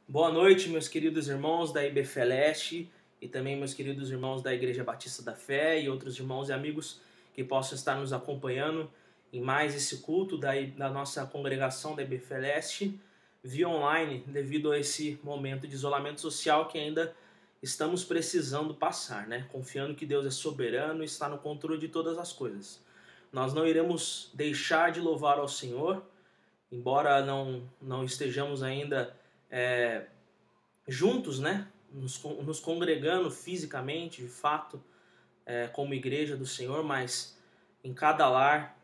Boa noite, meus queridos irmãos da IBFeleste e também meus queridos irmãos da Igreja Batista da Fé e outros irmãos e amigos que possam estar nos acompanhando em mais esse culto da nossa congregação da IBFeleste via online, devido a esse momento de isolamento social que ainda estamos precisando passar, né? Confiando que Deus é soberano e está no controle de todas as coisas. Nós não iremos deixar de louvar ao Senhor, embora não estejamos ainda juntos, né? Nos congregando fisicamente, de fato, como igreja do Senhor, mas em cada lar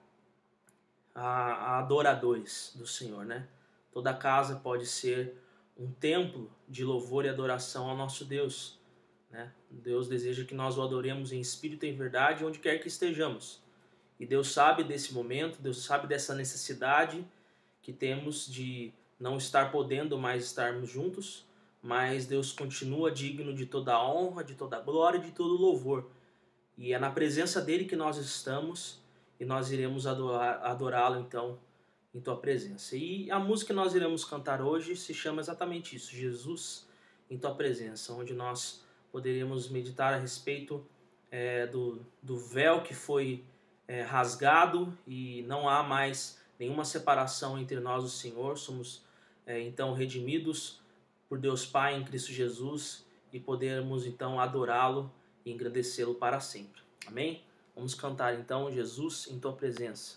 há adoradores do Senhor, né? Toda casa pode ser um templo de louvor e adoração ao nosso Deus, né? Deus deseja que nós o adoremos em espírito e em verdade, onde quer que estejamos. E Deus sabe desse momento, Deus sabe dessa necessidade que temos de não estar podendo mais estarmos juntos, mas Deus continua digno de toda a honra, de toda a glória e de todo o louvor. E é na presença dele que nós estamos e nós iremos adorá-lo então em tua presença. E a música que nós iremos cantar hoje se chama exatamente isso, Jesus em tua presença, onde nós poderemos meditar a respeito do véu que foi rasgado e não há mais nenhuma separação entre nós e o Senhor. Somos então redimidos por Deus Pai em Cristo Jesus e podermos então adorá-lo e engrandecê-lo para sempre. Amém? Vamos cantar então Jesus em tua presença.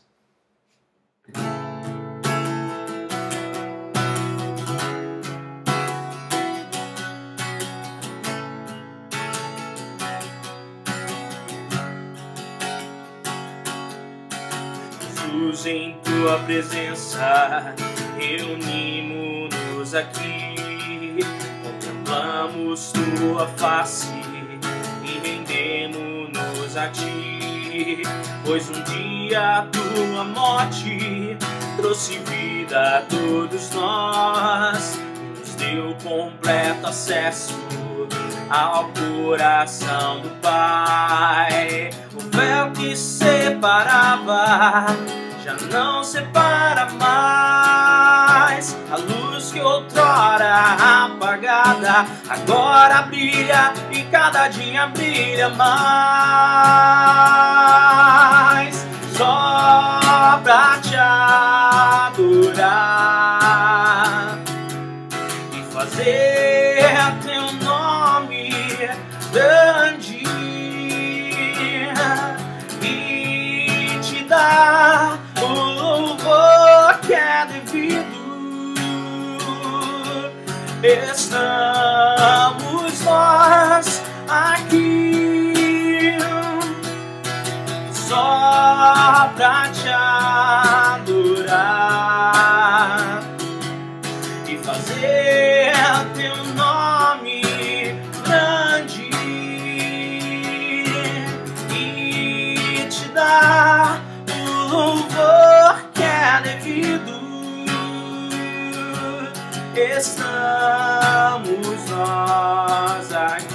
Jesus, em tua presença reunimos-nos aqui, contemplamos tua face e rendemos-nos a ti, pois um dia a tua morte trouxe vida a todos nós e nos deu completo acesso ao coração do Pai. O véu que separava já não separa mais. A luz que outrora apagada agora brilha e cada dia brilha mais. Só pra te adorar e fazer teu nome grande e te dar o louvor que é devido. Estamos nós aqui só pra te adorar e fazer teu nome grande e te dar o louvor que é devido. Estamos nós aqui,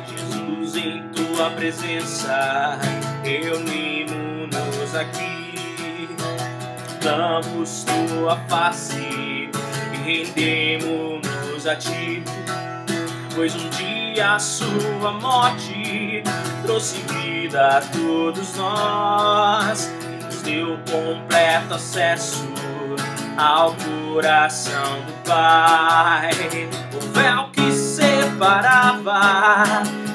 Jesus, em tua presença reunimos-nos aqui, damos tua face e rendemos-nos a ti, pois um dia a sua morte trouxe vida a todos nós e nos deu completo acesso ao coração do Pai. O véu que separava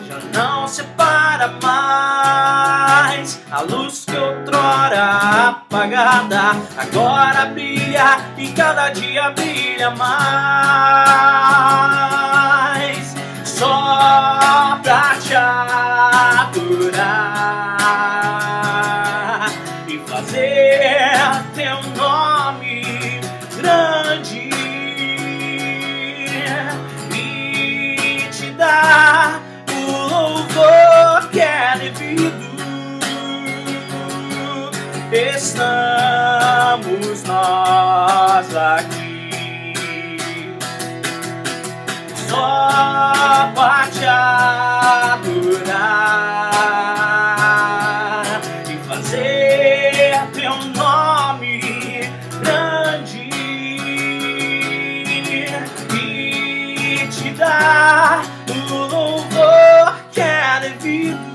já não separa mais. A luz que outrora apagada agora brilha e cada dia brilha mais. Só pra te adorar e fazer teu nome grande e te dar o louvor que é devido. Estamos nós aqui só pra te adorar e fazer teu nome grande o louvor que é devido.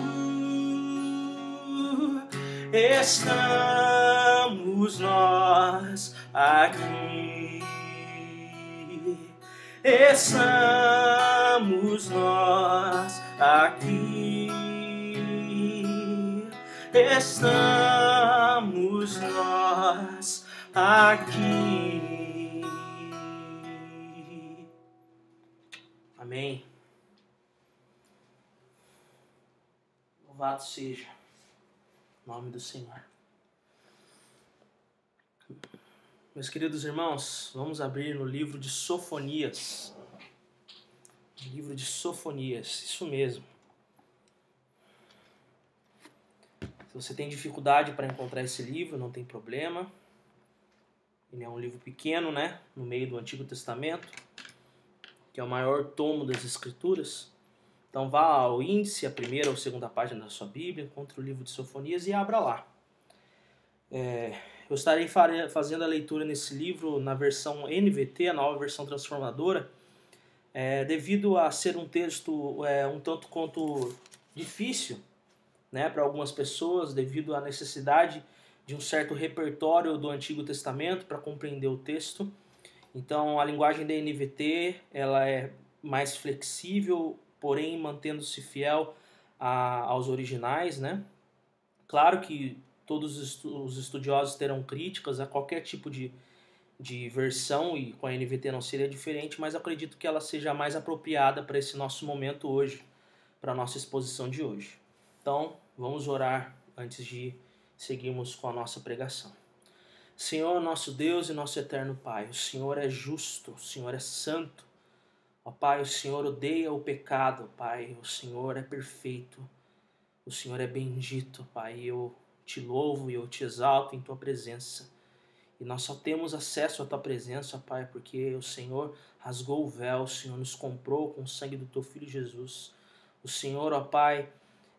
Estamos nós aqui. Estamos nós aqui. Estamos nós aqui. Amém. Louvado seja o nome do Senhor. Meus queridos irmãos, vamos abrir no livro de Sofonias. Livro de Sofonias, isso mesmo. Se você tem dificuldade para encontrar esse livro, não tem problema. Ele é um livro pequeno, né? No meio do Antigo Testamento, que é o maior tomo das Escrituras. Então vá ao índice, a primeira ou segunda página da sua Bíblia, encontre o livro de Sofonias e abra lá. Eu estarei fazendo a leitura nesse livro na versão NVT, a nova versão transformadora, devido a ser um texto um tanto quanto difícil, né, para algumas pessoas, devido à necessidade de um certo repertório do Antigo Testamento para compreender o texto. Então a linguagem da NVT ela é mais flexível, porém mantendo-se fiel aos originais, né? Claro que todos os estudiosos terão críticas a qualquer tipo de versão, e com a NVT não seria diferente, mas acredito que ela seja mais apropriada para esse nosso momento hoje, para a nossa exposição de hoje. Então, vamos orar antes de seguirmos com a nossa pregação. Senhor, nosso Deus e nosso eterno Pai, o Senhor é justo, o Senhor é santo. Ó Pai, o Senhor odeia o pecado, Pai, o Senhor é perfeito, o Senhor é bendito, Pai, eu te louvo e eu te exalto em Tua presença. E nós só temos acesso à Tua presença, Pai, porque o Senhor rasgou o véu, o Senhor nos comprou com o sangue do Teu Filho Jesus. O Senhor, ó Pai,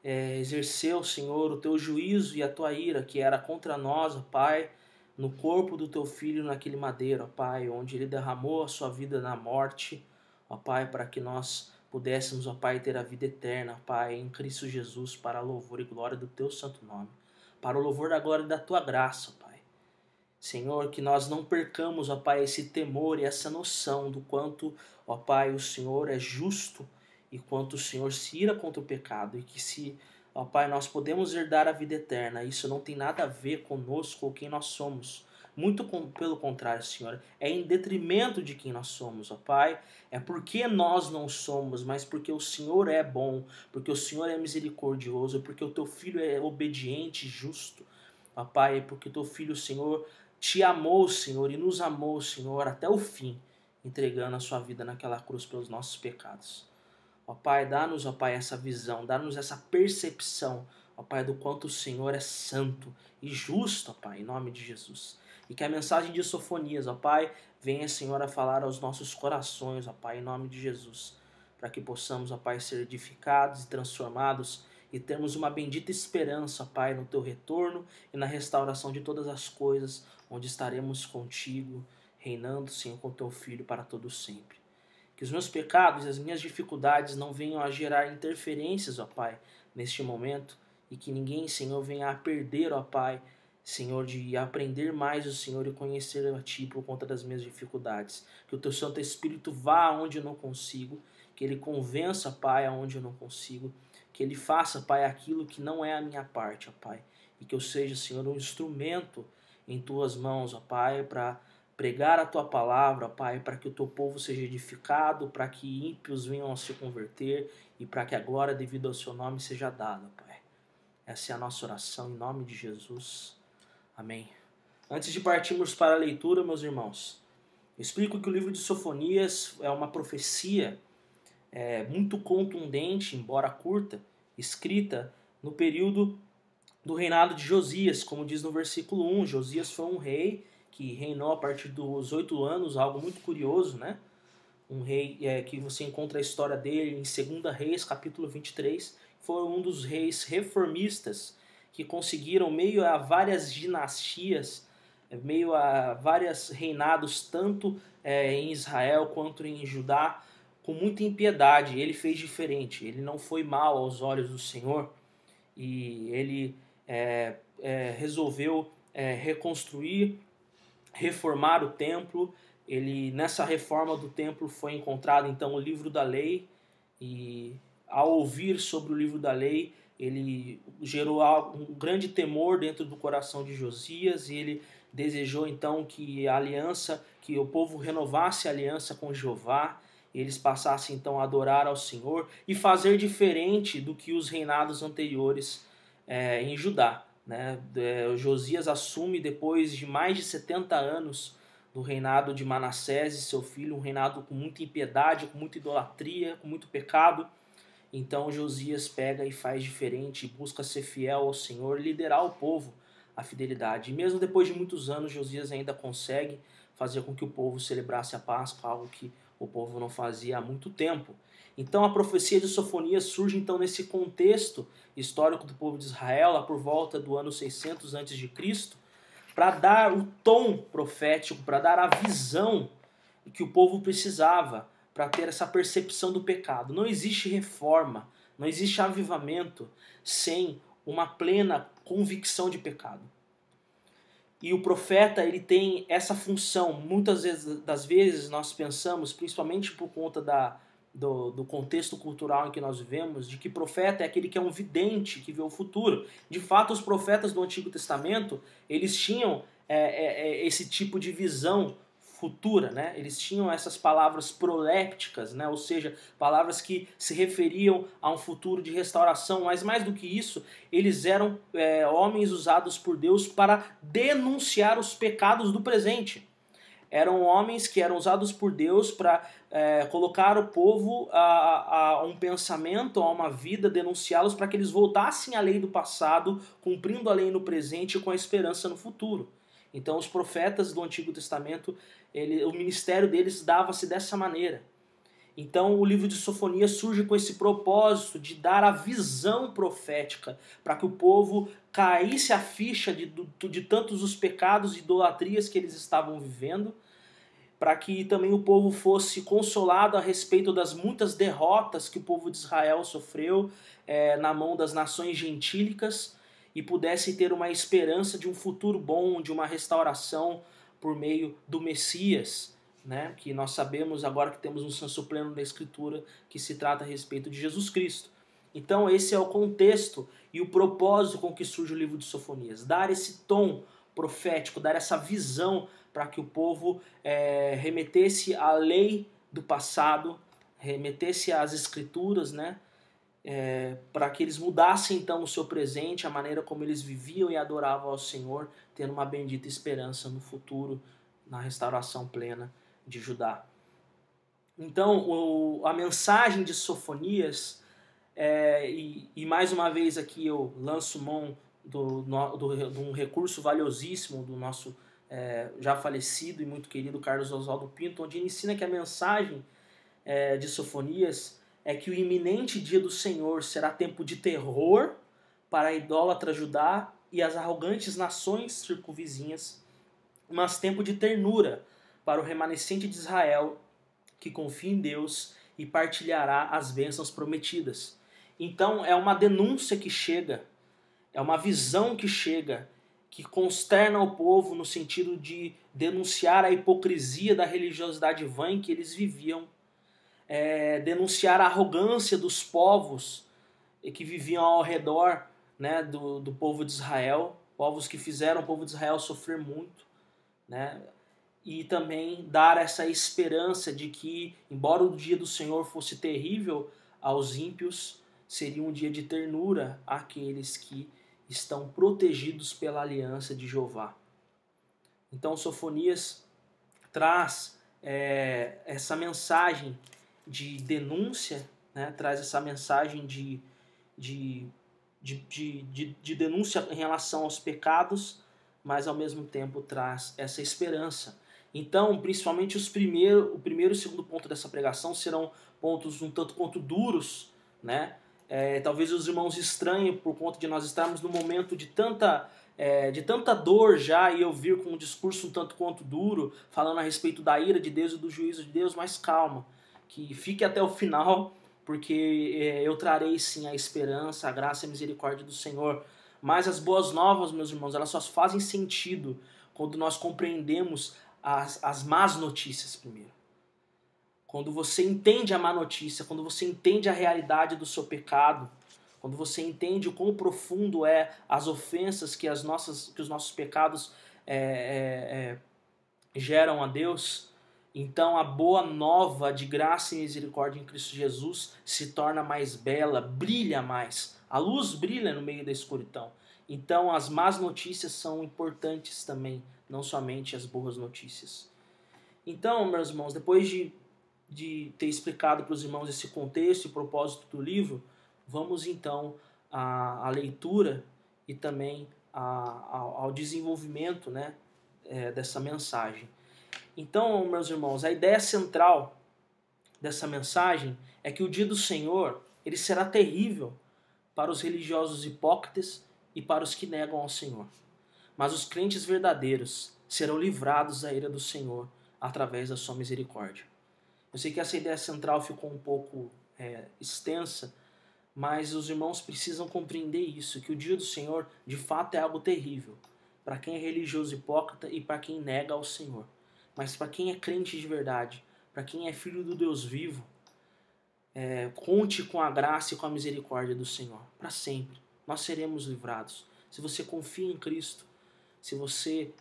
exerceu, Senhor, o Teu juízo e a Tua ira, que era contra nós, ó Pai, no corpo do Teu Filho naquele madeiro, ó Pai, onde Ele derramou a Sua vida na morte, ó Pai, para que nós pudéssemos, ó Pai, ter a vida eterna, ó Pai, em Cristo Jesus, para a louvor e glória do Teu santo nome, para o louvor da glória da Tua graça, ó Pai. Senhor, que nós não percamos, ó Pai, esse temor e essa noção do quanto, ó Pai, o Senhor é justo e quanto o Senhor se ira contra o pecado, e que se, ó Pai, nós podemos herdar a vida eterna, isso não tem nada a ver conosco ou quem nós somos. Muito pelo contrário, Senhor, é em detrimento de quem nós somos, ó Pai. É porque nós não somos, mas porque o Senhor é bom, porque o Senhor é misericordioso, porque o Teu Filho é obediente e justo, ó Pai, porque o Teu Filho, Senhor, te amou, Senhor, e nos amou, Senhor, até o fim, entregando a Sua vida naquela cruz pelos nossos pecados. Ó Pai, dá-nos, ó Pai, essa visão, dá-nos essa percepção, ó Pai, do quanto o Senhor é santo e justo, ó Pai, em nome de Jesus. E que a mensagem de Sofonias, ó Pai, venha, Senhor, a falar aos nossos corações, ó Pai, em nome de Jesus, para que possamos, ó Pai, ser edificados e transformados e termos uma bendita esperança, ó Pai, no Teu retorno e na restauração de todas as coisas, onde estaremos contigo, reinando, Senhor, com Teu Filho para todo sempre. Que os meus pecados e as minhas dificuldades não venham a gerar interferências, ó Pai, neste momento, e que ninguém, Senhor, venha a perder, ó Pai, Senhor, de aprender mais o Senhor e conhecer a Ti por conta das minhas dificuldades. Que o Teu Santo Espírito vá aonde eu não consigo, que Ele convença, Pai, aonde eu não consigo, que Ele faça, Pai, aquilo que não é a minha parte, ó Pai, e que eu seja, Senhor, um instrumento em Tuas mãos, ó Pai, para pregar a Tua palavra, ó Pai, para que o Teu povo seja edificado, para que ímpios venham a se converter e para que a glória devido ao Seu nome seja dada, Pai. Essa é a nossa oração em nome de Jesus. Amém. Antes de partirmos para a leitura, meus irmãos, eu explico que o livro de Sofonias é uma profecia muito contundente, embora curta, escrita no período do reinado de Josias, como diz no versículo 1. Josias foi um rei que reinou a partir dos 8 anos, algo muito curioso, né? Um rei que você encontra a história dele em 2 Reis, capítulo 23, foi um dos reis reformistas que conseguiram, meio a várias dinastias, meio a vários reinados, tanto em Israel quanto em Judá, com muita impiedade. Ele fez diferente, ele não foi mal aos olhos do Senhor, e ele resolveu reconstruir, reformar o templo. Ele, nessa reforma do templo, foi encontrado então o livro da lei, e ao ouvir sobre o livro da lei, ele gerou um grande temor dentro do coração de Josias, e ele desejou então que a aliança, que o povo renovasse a aliança com Jeová, e eles passassem então a adorar ao Senhor e fazer diferente do que os reinados anteriores em Judá. Né? Josias assume depois de mais de 70 anos do reinado de Manassés e seu filho, um reinado com muita impiedade, com muita idolatria, com muito pecado. Então Josias pega e faz diferente, busca ser fiel ao Senhor, liderar o povo à fidelidade. E mesmo depois de muitos anos, Josias ainda consegue fazer com que o povo celebrasse a Páscoa, algo que o povo não fazia há muito tempo. Então a profecia de Sofonias surge então nesse contexto histórico do povo de Israel, lá por volta do ano 600 a.C., para dar o tom profético, para dar a visão que o povo precisava, para ter essa percepção do pecado. Não existe reforma, não existe avivamento sem uma plena convicção de pecado. E o profeta, ele tem essa função. Muitas das vezes nós pensamos, principalmente por conta do contexto cultural em que nós vivemos, de que profeta é aquele que é um vidente, que vê o futuro. De fato, os profetas do Antigo Testamento, eles tinham esse tipo de visão futura, né? Eles tinham essas palavras prolépticas, né? Ou seja, palavras que se referiam a um futuro de restauração, mas mais do que isso, eles eram homens usados por Deus para denunciar os pecados do presente. Eram homens que eram usados por Deus para colocar o povo a um pensamento, a uma vida, denunciá-los para que eles voltassem à lei do passado, cumprindo a lei no presente e com a esperança no futuro. Então os profetas do Antigo Testamento, o ministério deles dava-se dessa maneira. Então o livro de Sofonias surge com esse propósito de dar a visão profética para que o povo caísse a ficha de tantos os pecados e idolatrias que eles estavam vivendo, para que também o povo fosse consolado a respeito das muitas derrotas que o povo de Israel sofreu na mão das nações gentílicas, e pudesse ter uma esperança de um futuro bom, de uma restauração por meio do Messias, né? Que nós sabemos agora que temos um senso pleno da Escritura que se trata a respeito de Jesus Cristo. Então esse é o contexto e o propósito com que surge o livro de Sofonias. Dar esse tom profético, dar essa visão para que o povo remetesse à lei do passado, remetesse às Escrituras, né? Para que eles mudassem então o seu presente, a maneira como eles viviam e adoravam ao Senhor, tendo uma bendita esperança no futuro, na restauração plena de Judá. Então a mensagem de Sofonias, e mais uma vez aqui eu lanço mão de um recurso valiosíssimo do nosso já falecido e muito querido Carlos Oswaldo Pinto, onde ele ensina que a mensagem de Sofonias é que o iminente dia do Senhor será tempo de terror para a idólatra Judá e as arrogantes nações circunvizinhas, mas tempo de ternura para o remanescente de Israel, que confia em Deus e partilhará as bênçãos prometidas. Então é uma denúncia que chega, é uma visão que chega, que consterna o povo no sentido de denunciar a hipocrisia da religiosidade vã em que eles viviam, denunciar a arrogância dos povos que viviam ao redor, né, do povo de Israel, povos que fizeram o povo de Israel sofrer muito, né, e também dar essa esperança de que, embora o dia do Senhor fosse terrível aos ímpios, seria um dia de ternura àqueles que estão protegidos pela aliança de Jeová. Então Sofonias traz essa mensagem de denúncia, né? Traz essa mensagem de denúncia em relação aos pecados, mas ao mesmo tempo traz essa esperança. Então, principalmente o primeiro e o segundo ponto dessa pregação serão pontos um tanto quanto duros, né? Talvez os irmãos estranhem por conta de nós estarmos num momento de tanta dor já, e eu vir com um discurso um tanto quanto duro, falando a respeito da ira de Deus e do juízo de Deus, mas calma. que fique até o final, porque eu trarei sim a esperança, a graça e a misericórdia do Senhor. Mas as boas novas, meus irmãos, elas só fazem sentido quando nós compreendemos as más notícias primeiro. Quando você entende a má notícia, quando você entende a realidade do seu pecado, quando você entende o quão profundo é as ofensas que os nossos pecados geram a Deus, então a boa nova de graça e misericórdia em Cristo Jesus se torna mais bela, brilha mais. A luz brilha no meio da escuridão. Então as más notícias são importantes também, não somente as boas notícias. Então, meus irmãos, depois de ter explicado para os irmãos esse contexto e propósito do livro, vamos então à leitura e também ao desenvolvimento, né, dessa mensagem. Então, meus irmãos, a ideia central dessa mensagem é que o dia do Senhor ele será terrível para os religiosos hipócritas e para os que negam ao Senhor. Mas os crentes verdadeiros serão livrados da ira do Senhor através da sua misericórdia. Eu sei que essa ideia central ficou um pouco extensa, mas os irmãos precisam compreender isso, que o dia do Senhor de fato é algo terrível para quem é religioso hipócrita e para quem nega ao Senhor. Mas para quem é crente de verdade, para quem é filho do Deus vivo, conte com a graça e com a misericórdia do Senhor. Para sempre, nós seremos livrados. Se você confia em Cristo, se você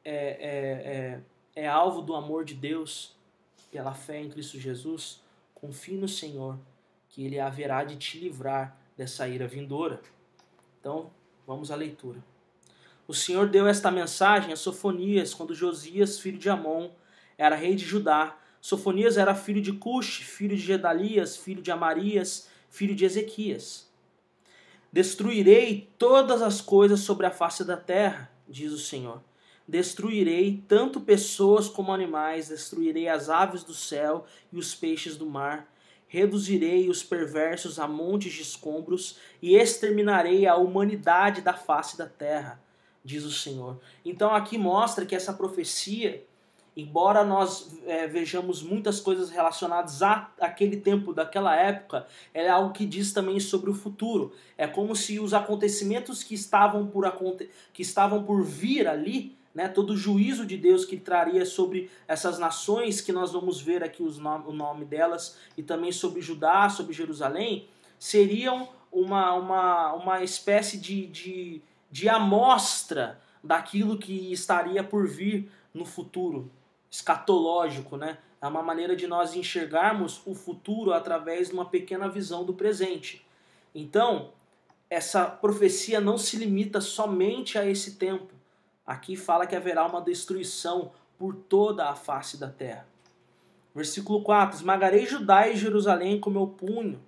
é alvo do amor de Deus, pela fé em Cristo Jesus, confie no Senhor, que Ele haverá de te livrar dessa ira vindoura. Então, vamos à leitura. O Senhor deu esta mensagem a Sofonias, quando Josias, filho de Amon, era rei de Judá. Sofonias era filho de Cuxi, filho de Gedalias, filho de Amarias, filho de Ezequias. Destruirei todas as coisas sobre a face da terra, diz o Senhor. Destruirei tanto pessoas como animais, destruirei as aves do céu e os peixes do mar. Reduzirei os perversos a montes de escombros e exterminarei a humanidade da face da terra, diz o Senhor. Então aqui mostra que essa profecia, embora nós vejamos muitas coisas relacionadas àquele tempo, daquela época, é algo que diz também sobre o futuro. É como se os acontecimentos que estavam por vir ali, né, todo o juízo de Deus que traria sobre essas nações, que nós vamos ver aqui o nome delas, e também sobre Judá, sobre Jerusalém, seriam uma espécie de amostra daquilo que estaria por vir no futuro, escatológico, né? É uma maneira de nós enxergarmos o futuro através de uma pequena visão do presente. Então, essa profecia não se limita somente a esse tempo. Aqui fala que haverá uma destruição por toda a face da terra. Versículo 4. Esmagarei Judá e Jerusalém com meu punho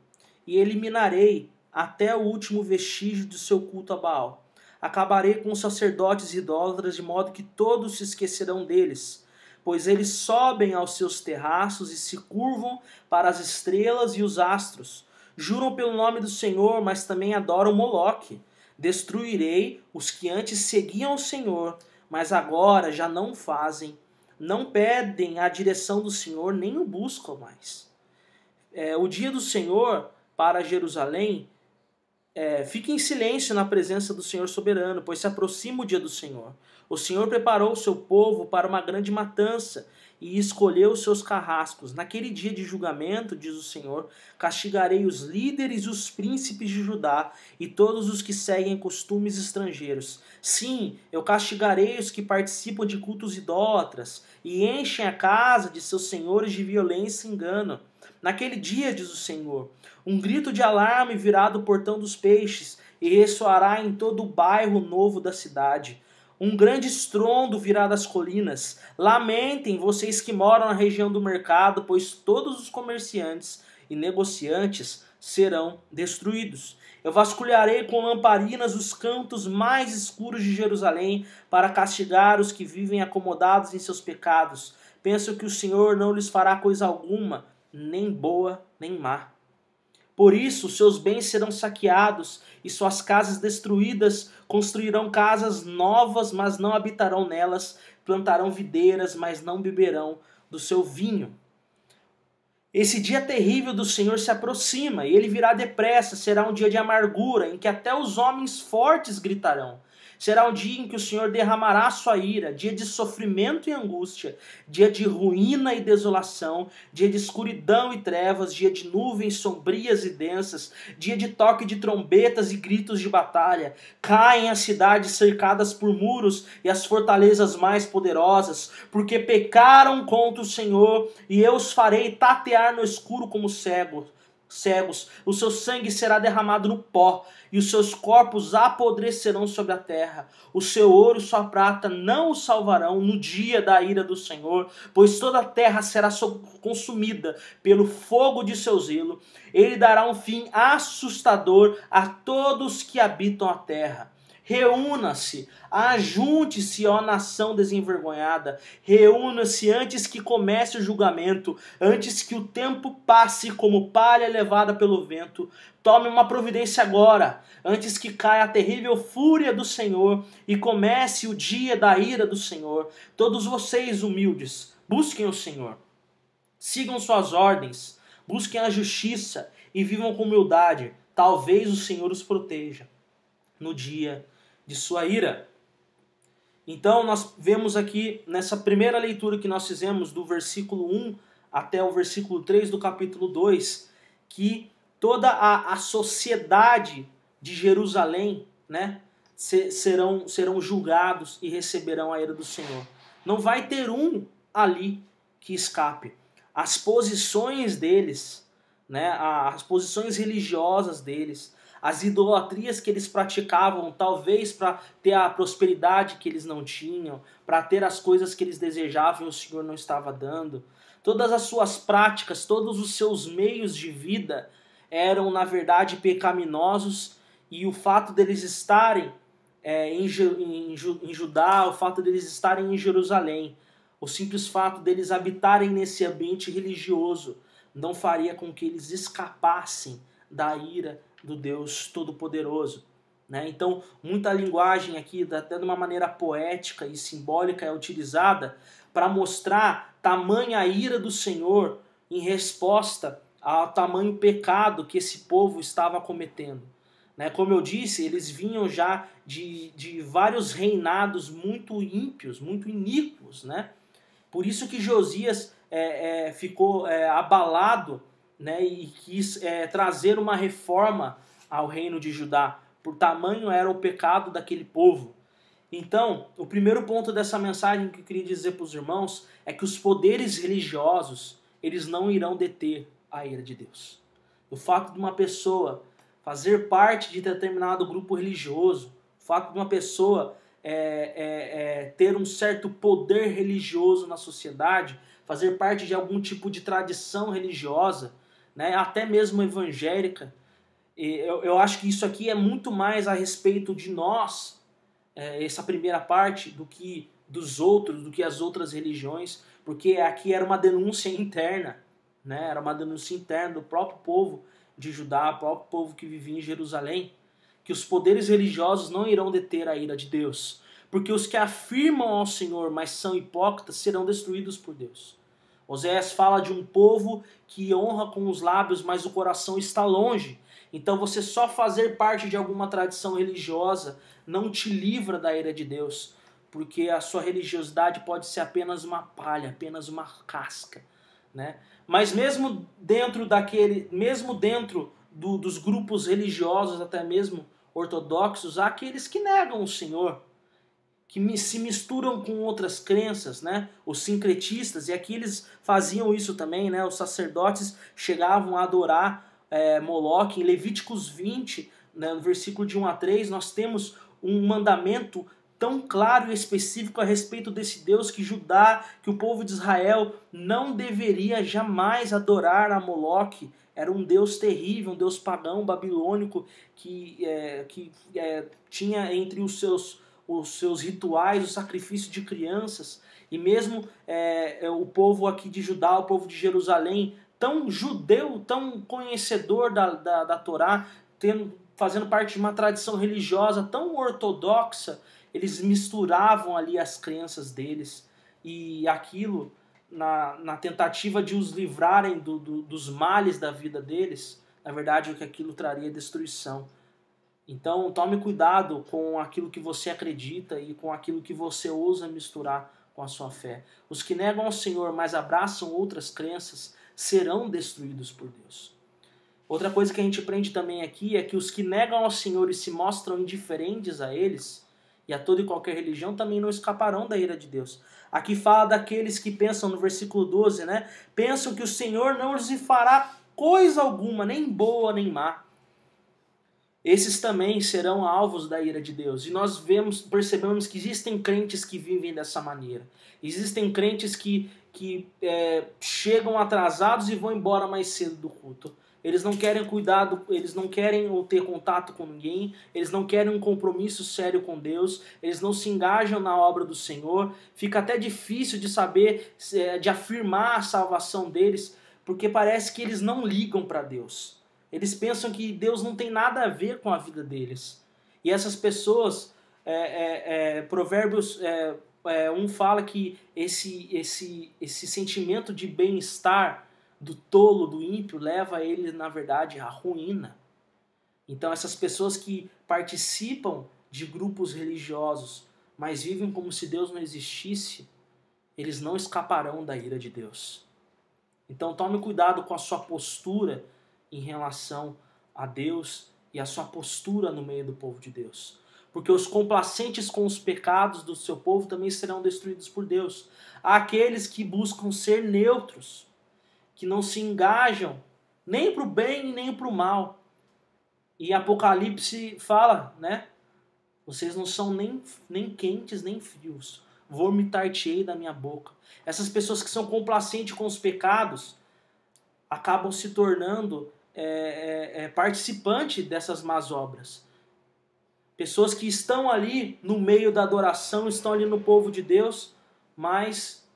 e eliminarei até o último vestígio do seu culto a Baal. Acabarei com os sacerdotes idólatras de modo que todos se esquecerão deles, pois eles sobem aos seus terraços e se curvam para as estrelas e os astros. Juram pelo nome do Senhor, mas também adoram Moloque. Destruirei os que antes seguiam o Senhor, mas agora já não fazem, não pedem a direção do Senhor, nem o buscam mais. O dia do Senhor para Jerusalém, fique em silêncio na presença do Senhor soberano, pois se aproxima o dia do Senhor. O Senhor preparou o seu povo para uma grande matança e escolheu os seus carrascos. Naquele dia de julgamento, diz o Senhor, castigarei os líderes e os príncipes de Judá e todos os que seguem costumes estrangeiros. Sim, eu castigarei os que participam de cultos idólatras e enchem a casa de seus senhores de violência e engano. Naquele dia, diz o Senhor, um grito de alarme virá do portão dos peixes e ressoará em todo o bairro novo da cidade. Um grande estrondo virá das colinas. Lamentem vocês que moram na região do mercado, pois todos os comerciantes e negociantes serão destruídos. Eu vasculharei com lamparinas os cantos mais escuros de Jerusalém para castigar os que vivem acomodados em seus pecados. Penso que o Senhor não lhes fará coisa alguma, nem boa, nem má. Por isso, seus bens serão saqueados e suas casas destruídas. Construirão casas novas, mas não habitarão nelas. Plantarão videiras, mas não beberão do seu vinho. Esse dia terrível do Senhor se aproxima, e ele virá depressa, será um dia de amargura, em que até os homens fortes gritarão. Será um dia em que o Senhor derramará a sua ira, dia de sofrimento e angústia, dia de ruína e desolação, dia de escuridão e trevas, dia de nuvens sombrias e densas, dia de toque de trombetas e gritos de batalha. Caem as cidades cercadas por muros e as fortalezas mais poderosas, porque pecaram contra o Senhor, e eu os farei tatear no escuro como cegos. O seu sangue será derramado no pó, e os seus corpos apodrecerão sobre a terra. O seu ouro e sua prata não o salvarão no dia da ira do Senhor, pois toda a terra será consumida pelo fogo de seu zelo. Ele dará um fim assustador a todos que habitam a terra. Reúna-se, ajunte-se, ó nação desenvergonhada, reúna-se antes que comece o julgamento, antes que o tempo passe como palha levada pelo vento. Tome uma providência agora, antes que caia a terrível fúria do Senhor e comece o dia da ira do Senhor. Todos vocês humildes, busquem o Senhor, sigam suas ordens, busquem a justiça e vivam com humildade. Talvez o Senhor os proteja no dia de sua ira. Então nós vemos aqui nessa primeira leitura que nós fizemos do versículo 1 até o versículo 3 do capítulo 2, que toda a sociedade de Jerusalém, né, serão julgados e receberão a ira do Senhor. Não vai ter um ali que escape. As posições deles, né, as posições religiosas deles, as idolatrias que eles praticavam, talvez para ter a prosperidade que eles não tinham, para ter as coisas que eles desejavam e o Senhor não estava dando. Todas as suas práticas, todos os seus meios de vida eram, na verdade, pecaminosos, e o fato deles estarem em Judá, o fato deles estarem em Jerusalém, o simples fato deles habitarem nesse ambiente religioso, não faria com que eles escapassem da ira do Deus Todo-Poderoso, né? Então, muita linguagem aqui, até de uma maneira poética e simbólica, é utilizada para mostrar tamanha ira do Senhor em resposta ao tamanho pecado que esse povo estava cometendo, né? Como eu disse, eles vinham já de vários reinados muito ímpios, muito iníquos, né? Por isso que Josias ficou abalado, né, e quis trazer uma reforma ao reino de Judá, por tamanho era o pecado daquele povo. Então, o primeiro ponto dessa mensagem que eu queria dizer para os irmãos é que os poderes religiosos, eles não irão deter a ira de Deus. O fato de uma pessoa fazer parte de determinado grupo religioso, o fato de uma pessoa ter um certo poder religioso na sociedade, fazer parte de algum tipo de tradição religiosa, né, até mesmo evangélica, eu acho que isso aqui é muito mais a respeito de nós, essa primeira parte, do que dos outros, do que as outras religiões, porque aqui era uma denúncia interna, né, era uma denúncia interna do próprio povo de Judá, o próprio povo que vivia em Jerusalém, que os poderes religiosos não irão deter a ira de Deus, porque os que afirmam ao Senhor, mas são hipócritas, serão destruídos por Deus. Oséias fala de um povo que honra com os lábios, mas o coração está longe. Então você só fazer parte de alguma tradição religiosa não te livra da ira de Deus, porque a sua religiosidade pode ser apenas uma palha, apenas uma casca, né? Mas mesmo dentro dos grupos religiosos, até mesmo ortodoxos, há aqueles que negam o Senhor, que se misturam com outras crenças, né? Os sincretistas, e aqui eles faziam isso também, né? Os sacerdotes chegavam a adorar Moloque. Em Levíticos 20, né, no versículo de 1 a 3, nós temos um mandamento tão claro e específico a respeito desse Deus, que o povo de Israel não deveria jamais adorar a Moloque. Era um Deus terrível, um Deus pagão, babilônico, que tinha entre os seus rituais o sacrifício de crianças. E mesmo o povo aqui de Judá, o povo de Jerusalém, tão judeu, tão conhecedor da Torá, fazendo parte de uma tradição religiosa tão ortodoxa, eles misturavam ali as crenças deles, e aquilo na tentativa de os livrarem dos males da vida deles, na verdade o que aquilo traria é destruição. Então tome cuidado com aquilo que você acredita e com aquilo que você ousa misturar com a sua fé. Os que negam ao Senhor, mas abraçam outras crenças, serão destruídos por Deus. Outra coisa que a gente aprende também aqui é que os que negam ao Senhor e se mostram indiferentes a eles, e a toda e qualquer religião, também não escaparão da ira de Deus. Aqui fala daqueles que pensam, no versículo 12, né? Pensam que o Senhor não lhes fará coisa alguma, nem boa nem má. Esses também serão alvos da ira de Deus. E nós percebemos que existem crentes que vivem dessa maneira. Existem crentes que chegam atrasados e vão embora mais cedo do culto. Eles não querem cuidado, eles não querem ou ter contato com ninguém, eles não querem um compromisso sério com Deus, eles não se engajam na obra do Senhor. Fica até difícil de saber, de afirmar a salvação deles, porque parece que eles não ligam para Deus. Eles pensam que Deus não tem nada a ver com a vida deles. E essas pessoas, Provérbios 1 fala que esse sentimento de bem-estar do tolo, do ímpio, leva ele, na verdade, à ruína. Então essas pessoas que participam de grupos religiosos, mas vivem como se Deus não existisse, eles não escaparão da ira de Deus. Então tome cuidado com a sua postura em relação a Deus e a sua postura no meio do povo de Deus. Porque os complacentes com os pecados do seu povo também serão destruídos por Deus. Há aqueles que buscam ser neutros, que não se engajam nem para o bem nem para o mal. E Apocalipse fala, né? Vocês não são nem quentes nem frios. Vomitar-te-ei da minha boca. Essas pessoas que são complacentes com os pecados acabam se tornando participante dessas más obras. Pessoas que estão ali no meio da adoração, estão ali no povo de Deus, mas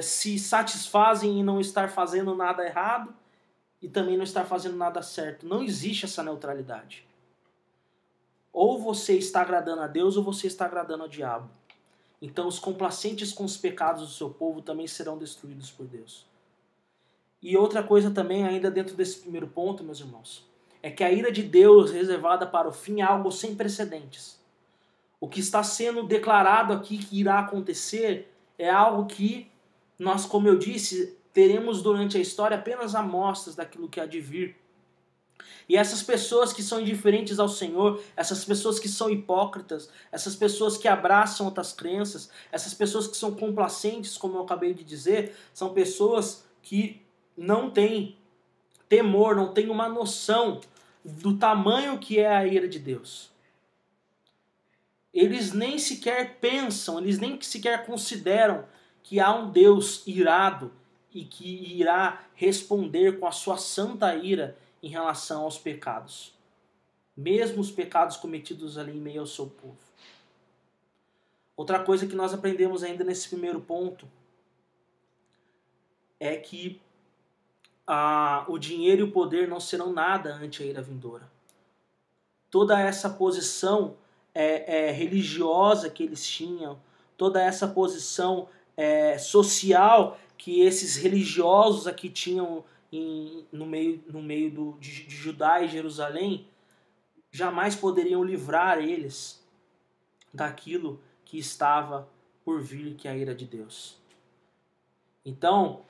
se satisfazem em não estar fazendo nada errado e também não estar fazendo nada certo. Não existe essa neutralidade. Ou você está agradando a Deus ou você está agradando ao diabo. Então os complacentes com os pecados do seu povo também serão destruídos por Deus. E outra coisa também, ainda dentro desse primeiro ponto, meus irmãos, é que a ira de Deus reservada para o fim é algo sem precedentes. O que está sendo declarado aqui que irá acontecer é algo que nós, como eu disse, teremos durante a história apenas amostras daquilo que há de vir. E essas pessoas que são indiferentes ao Senhor, essas pessoas que são hipócritas, essas pessoas que abraçam outras crenças, essas pessoas que são complacentes, como eu acabei de dizer, são pessoas que não têm temor, não têm uma noção do tamanho que é a ira de Deus. Eles nem sequer pensam, eles nem sequer consideram que há um Deus irado e que irá responder com a sua santa ira em relação aos pecados. Mesmo os pecados cometidos ali em meio ao seu povo. Outra coisa que nós aprendemos ainda nesse primeiro ponto é que o dinheiro e o poder não serão nada ante a ira vindoura. Toda essa posição religiosa que eles tinham, toda essa posição social que esses religiosos aqui tinham no meio de Judá e Jerusalém, jamais poderiam livrar eles daquilo que estava por vir, que é a ira de Deus. Então,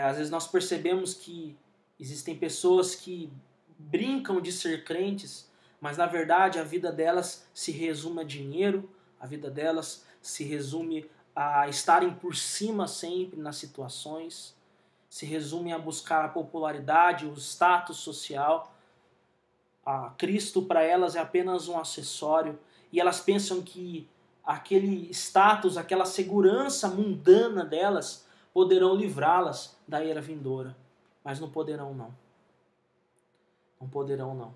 às vezes nós percebemos que existem pessoas que brincam de ser crentes, mas na verdade a vida delas se resume a dinheiro, a vida delas se resume a estarem por cima sempre nas situações, se resume a buscar a popularidade, o status social. Cristo para elas é apenas um acessório e elas pensam que aquele status, aquela segurança mundana delas poderão livrá-las da ira vindoura, mas não poderão não. Não poderão não.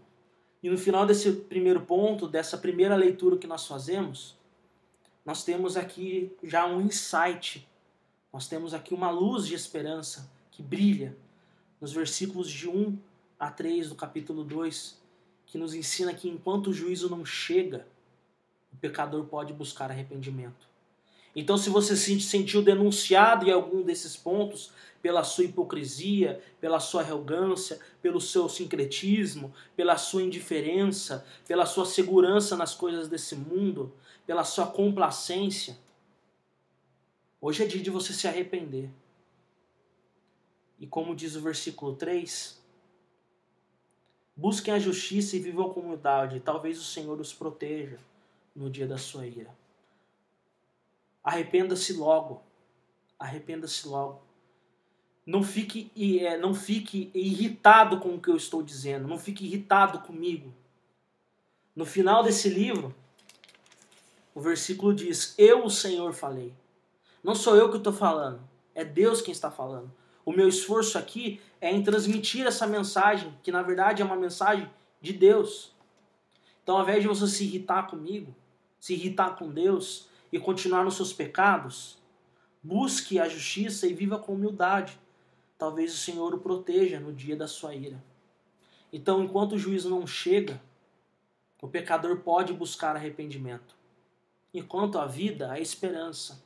E no final desse primeiro ponto, dessa primeira leitura que nós fazemos, nós temos aqui já um insight, nós temos aqui uma luz de esperança que brilha nos versículos de 1 a 3 do capítulo 2, que nos ensina que enquanto o juízo não chega, o pecador pode buscar arrependimento. Então, se você se sentiu denunciado em algum desses pontos, pela sua hipocrisia, pela sua arrogância, pelo seu sincretismo, pela sua indiferença, pela sua segurança nas coisas desse mundo, pela sua complacência, hoje é dia de você se arrepender. E como diz o versículo 3, busquem a justiça e vivam com humildade, e talvez o Senhor os proteja no dia da sua ira. Arrependa-se logo. Arrependa-se logo. Não fique irritado com o que eu estou dizendo. Não fique irritado comigo. No final desse livro, o versículo diz: eu, o Senhor, falei. Não sou eu que estou falando. É Deus quem está falando. O meu esforço aqui é em transmitir essa mensagem, que na verdade é uma mensagem de Deus. Então, ao invés de você se irritar comigo, se irritar com Deus e continuar nos seus pecados, busque a justiça e viva com humildade. Talvez o Senhor o proteja no dia da sua ira. Então, enquanto o juízo não chega, o pecador pode buscar arrependimento. Enquanto há vida, há esperança.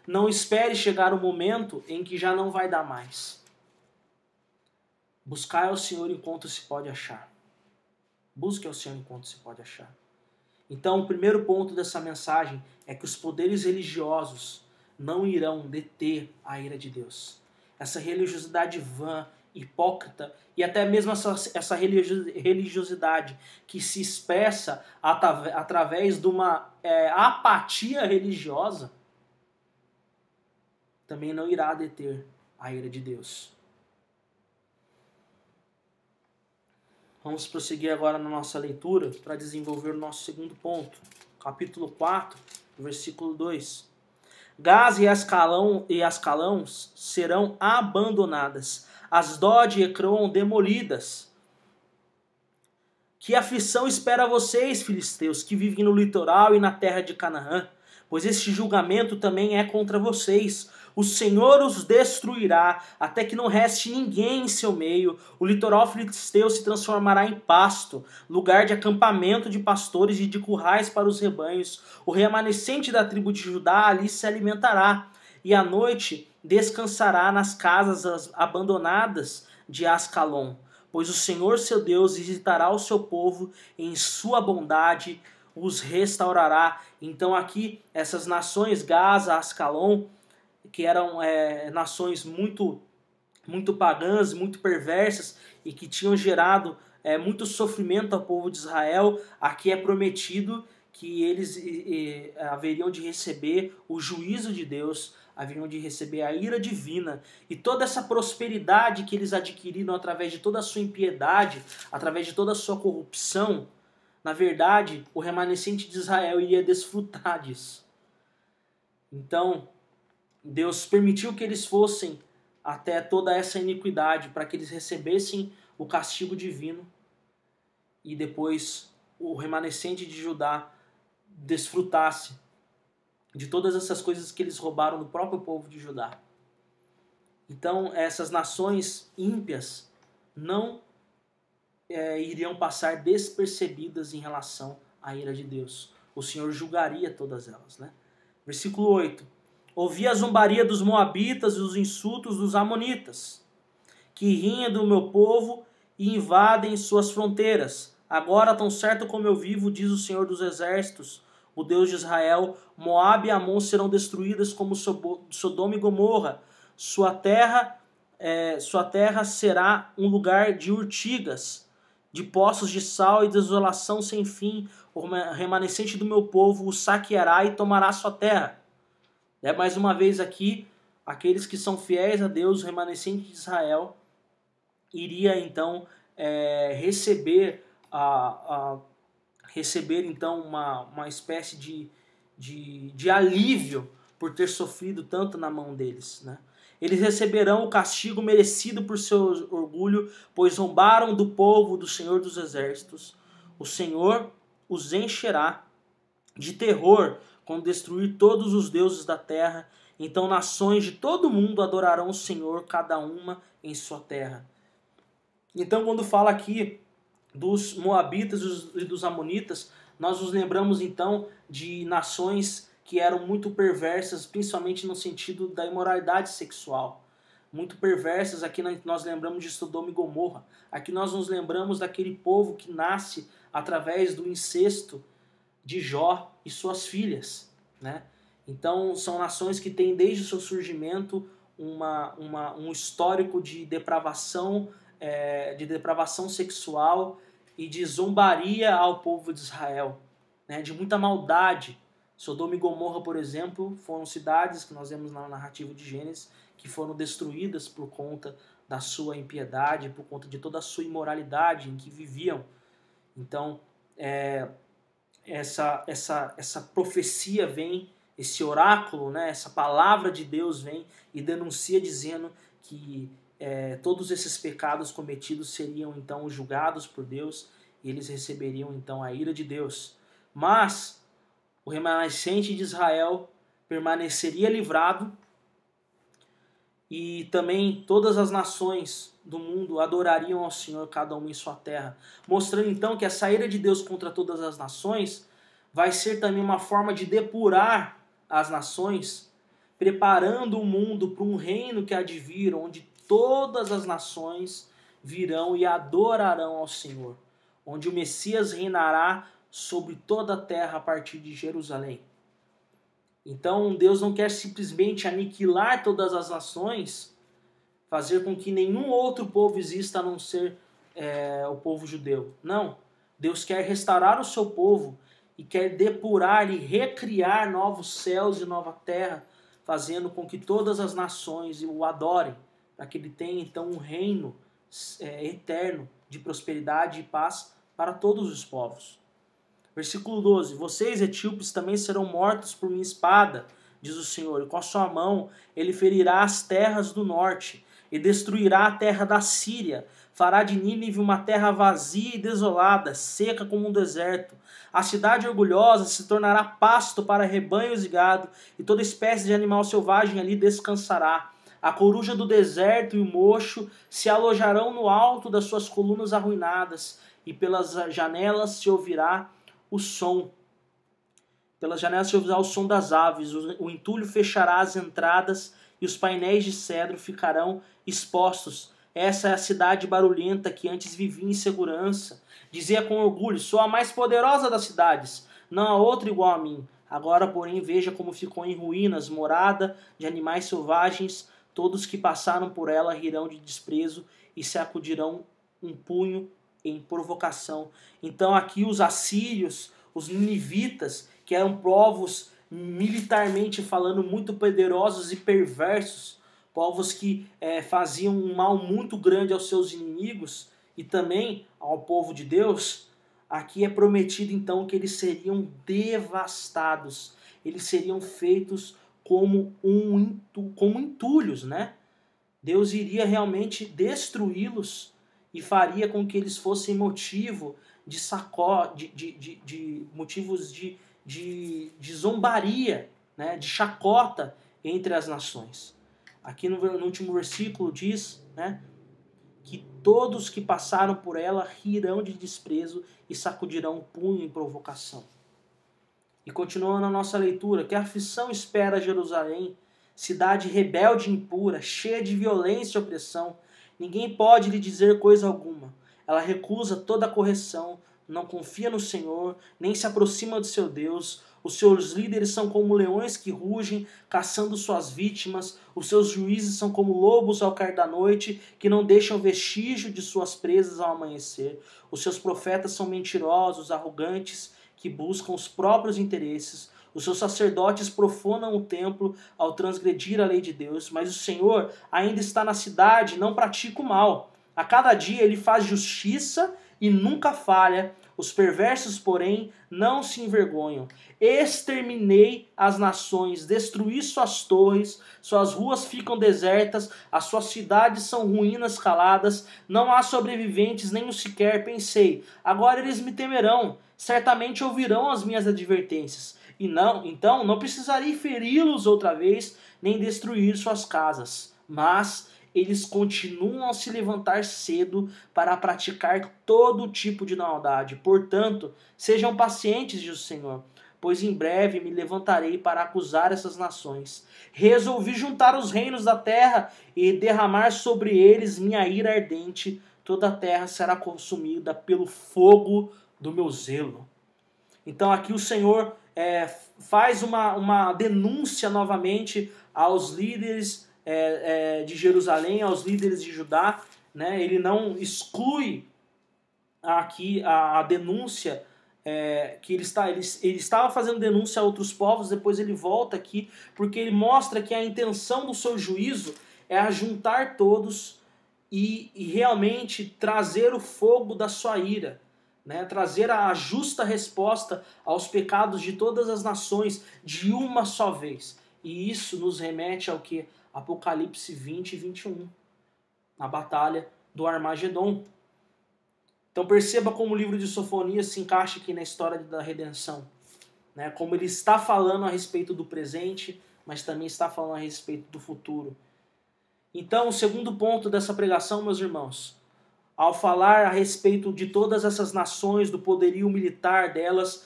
Não espere chegar o momento em que já não vai dar mais. Buscar ao Senhor enquanto se pode achar. Busque ao Senhor enquanto se pode achar. Então, o primeiro ponto dessa mensagem é que os poderes religiosos não irão deter a ira de Deus. Essa religiosidade vã, hipócrita e até mesmo essa religiosidade que se expressa através de uma apatia religiosa também não irá deter a ira de Deus. Vamos prosseguir agora na nossa leitura para desenvolver o nosso segundo ponto. Capítulo 4, versículo 2. Gaza e Ascalão serão abandonadas, Asdod e Ecrón demolidas. Que aflição espera vocês, filisteus, que vivem no litoral e na terra de Canaã, pois este julgamento também é contra vocês. O Senhor os destruirá, até que não reste ninguém em seu meio. O litoral filisteu se transformará em pasto, lugar de acampamento de pastores e de currais para os rebanhos. O remanescente da tribo de Judá ali se alimentará, e à noite descansará nas casas abandonadas de Ascalon. Pois o Senhor seu Deus visitará o seu povo e em sua bondade os restaurará. Então aqui, essas nações, Gaza, Ascalon, que eram nações muito pagãs, muito perversas e que tinham gerado muito sofrimento ao povo de Israel, aqui é prometido que eles haveriam de receber o juízo de Deus, haveriam de receber a ira divina, e toda essa prosperidade que eles adquiriram através de toda a sua impiedade, através de toda a sua corrupção, na verdade, o remanescente de Israel iria desfrutar disso. Então, Deus permitiu que eles fossem até toda essa iniquidade para que eles recebessem o castigo divino e depois o remanescente de Judá desfrutasse de todas essas coisas que eles roubaram do próprio povo de Judá. Então, essas nações ímpias não iriam passar despercebidas em relação à ira de Deus. O Senhor julgaria todas elas, né? Versículo 8. Ouvi a zombaria dos moabitas e os insultos dos amonitas, que riem do meu povo e invadem suas fronteiras. Agora, tão certo como eu vivo, diz o Senhor dos Exércitos, o Deus de Israel, Moabe e Amon serão destruídas como Sodoma e Gomorra. Sua terra será um lugar de urtigas, de poços de sal e desolação sem fim. O remanescente do meu povo o saqueará e tomará sua terra. Mais uma vez aqui, aqueles que são fiéis a Deus, o remanescente de Israel, iria então receber então uma espécie de alívio por ter sofrido tanto na mão deles, né? Eles receberão o castigo merecido por seu orgulho, pois zombaram do povo do Senhor dos Exércitos. O Senhor os encherá de terror quando destruir todos os deuses da terra. Então nações de todo mundo adorarão o Senhor, cada uma em sua terra. Então, quando fala aqui dos moabitas e dos amonitas, nós nos lembramos então de nações que eram muito perversas, principalmente no sentido da imoralidade sexual. Muito perversas, aqui nós lembramos de Sodoma e Gomorra. Aqui nós nos lembramos daquele povo que nasce através do incesto de Jó e suas filhas, né? Então são nações que têm desde o seu surgimento um histórico de depravação sexual e de zombaria ao povo de Israel, né? De muita maldade. Sodoma e Gomorra, por exemplo, foram cidades que nós vemos na narrativa de Gênesis que foram destruídas por conta da sua impiedade, por conta de toda a sua imoralidade em que viviam. Então, essa profecia vem, esse oráculo, né, essa palavra de Deus vem e denuncia dizendo que todos esses pecados cometidos seriam então julgados por Deus e eles receberiam então a ira de Deus. Mas o remanescente de Israel permaneceria livrado e também todas as nações do mundo adorariam ao Senhor, cada uma em sua terra. Mostrando então que a saída de Deus contra todas as nações vai ser também uma forma de depurar as nações, preparando o mundo para um reino que há de vir, onde todas as nações virão e adorarão ao Senhor, onde o Messias reinará sobre toda a terra a partir de Jerusalém. Então Deus não quer simplesmente aniquilar todas as nações, fazer com que nenhum outro povo exista a não ser o povo judeu. Não, Deus quer restaurar o seu povo e quer depurar e recriar novos céus e nova terra, fazendo com que todas as nações o adorem, para que ele tenha então um reino eterno de prosperidade e paz para todos os povos. Versículo 12: Vocês, etíopes, também serão mortos por minha espada, diz o Senhor, e com a sua mão ele ferirá as terras do norte e destruirá a terra da Síria. Fará de Nínive uma terra vazia e desolada, seca como um deserto. A cidade orgulhosa se tornará pasto para rebanhos e gado, e toda espécie de animal selvagem ali descansará. A coruja do deserto e o mocho se alojarão no alto das suas colunas arruinadas, e pelas janelas se ouvirá o som. Pelas janelas se ouvirá o som das aves, o entulho fechará as entradas e os painéis de cedro ficarão expostos. Essa é a cidade barulhenta que antes vivia em segurança. Dizia com orgulho: sou a mais poderosa das cidades, não há outra igual a mim. Agora, porém, veja como ficou em ruínas, morada de animais selvagens. Todos que passaram por ela rirão de desprezo e sacudirão um punho em provocação. Então aqui os assírios, os ninivitas, que eram povos militarmente falando muito poderosos e perversos, povos que faziam um mal muito grande aos seus inimigos e também ao povo de Deus, aqui é prometido então que eles seriam devastados, eles seriam feitos como entulhos, né? Deus iria realmente destruí-los e faria com que eles fossem motivo de motivos de zombaria, né? De chacota entre as nações. Aqui no último versículo diz, né, que todos que passaram por ela rirão de desprezo e sacudirão o punho em provocação. E continuando a nossa leitura: que aflição espera Jerusalém, cidade rebelde e impura, cheia de violência e opressão. Ninguém pode lhe dizer coisa alguma. Ela recusa toda a correção, não confia no Senhor, nem se aproxima do seu Deus. Os seus líderes são como leões que rugem, caçando suas vítimas. Os seus juízes são como lobos ao cair da noite, que não deixam vestígio de suas presas ao amanhecer. Os seus profetas são mentirosos, arrogantes, que buscam os próprios interesses. Os seus sacerdotes profanam o templo ao transgredir a lei de Deus, mas o Senhor ainda está na cidade e não pratica o mal. A cada dia ele faz justiça e nunca falha. Os perversos, porém, não se envergonham. Exterminei as nações, destruí suas torres, suas ruas ficam desertas, as suas cidades são ruínas caladas, não há sobreviventes, nem um sequer. Pensei, agora eles me temerão, certamente ouvirão as minhas advertências. E então não precisarei feri-los outra vez, nem destruir suas casas. Mas eles continuam a se levantar cedo para praticar todo tipo de maldade. Portanto, sejam pacientes, diz o Senhor, pois em breve me levantarei para acusar essas nações. Resolvi juntar os reinos da terra e derramar sobre eles minha ira ardente. Toda a terra será consumida pelo fogo do meu zelo. Então aqui o Senhor faz uma denúncia novamente aos líderes de Jerusalém, aos líderes de Judá, né? Ele não exclui aqui a denúncia que ele estava fazendo denúncia a outros povos, depois ele volta aqui, porque ele mostra que a intenção do seu juízo é ajuntar todos e realmente trazer o fogo da sua ira, né? Trazer a justa resposta aos pecados de todas as nações de uma só vez. E isso nos remete ao que? Apocalipse 20 e 21, na batalha do Armagedon. Então perceba como o livro de Sofonias se encaixa aqui na história da redenção, né? Como ele está falando a respeito do presente, mas também está falando a respeito do futuro. Então, o segundo ponto dessa pregação, meus irmãos, ao falar a respeito de todas essas nações, do poderio militar delas,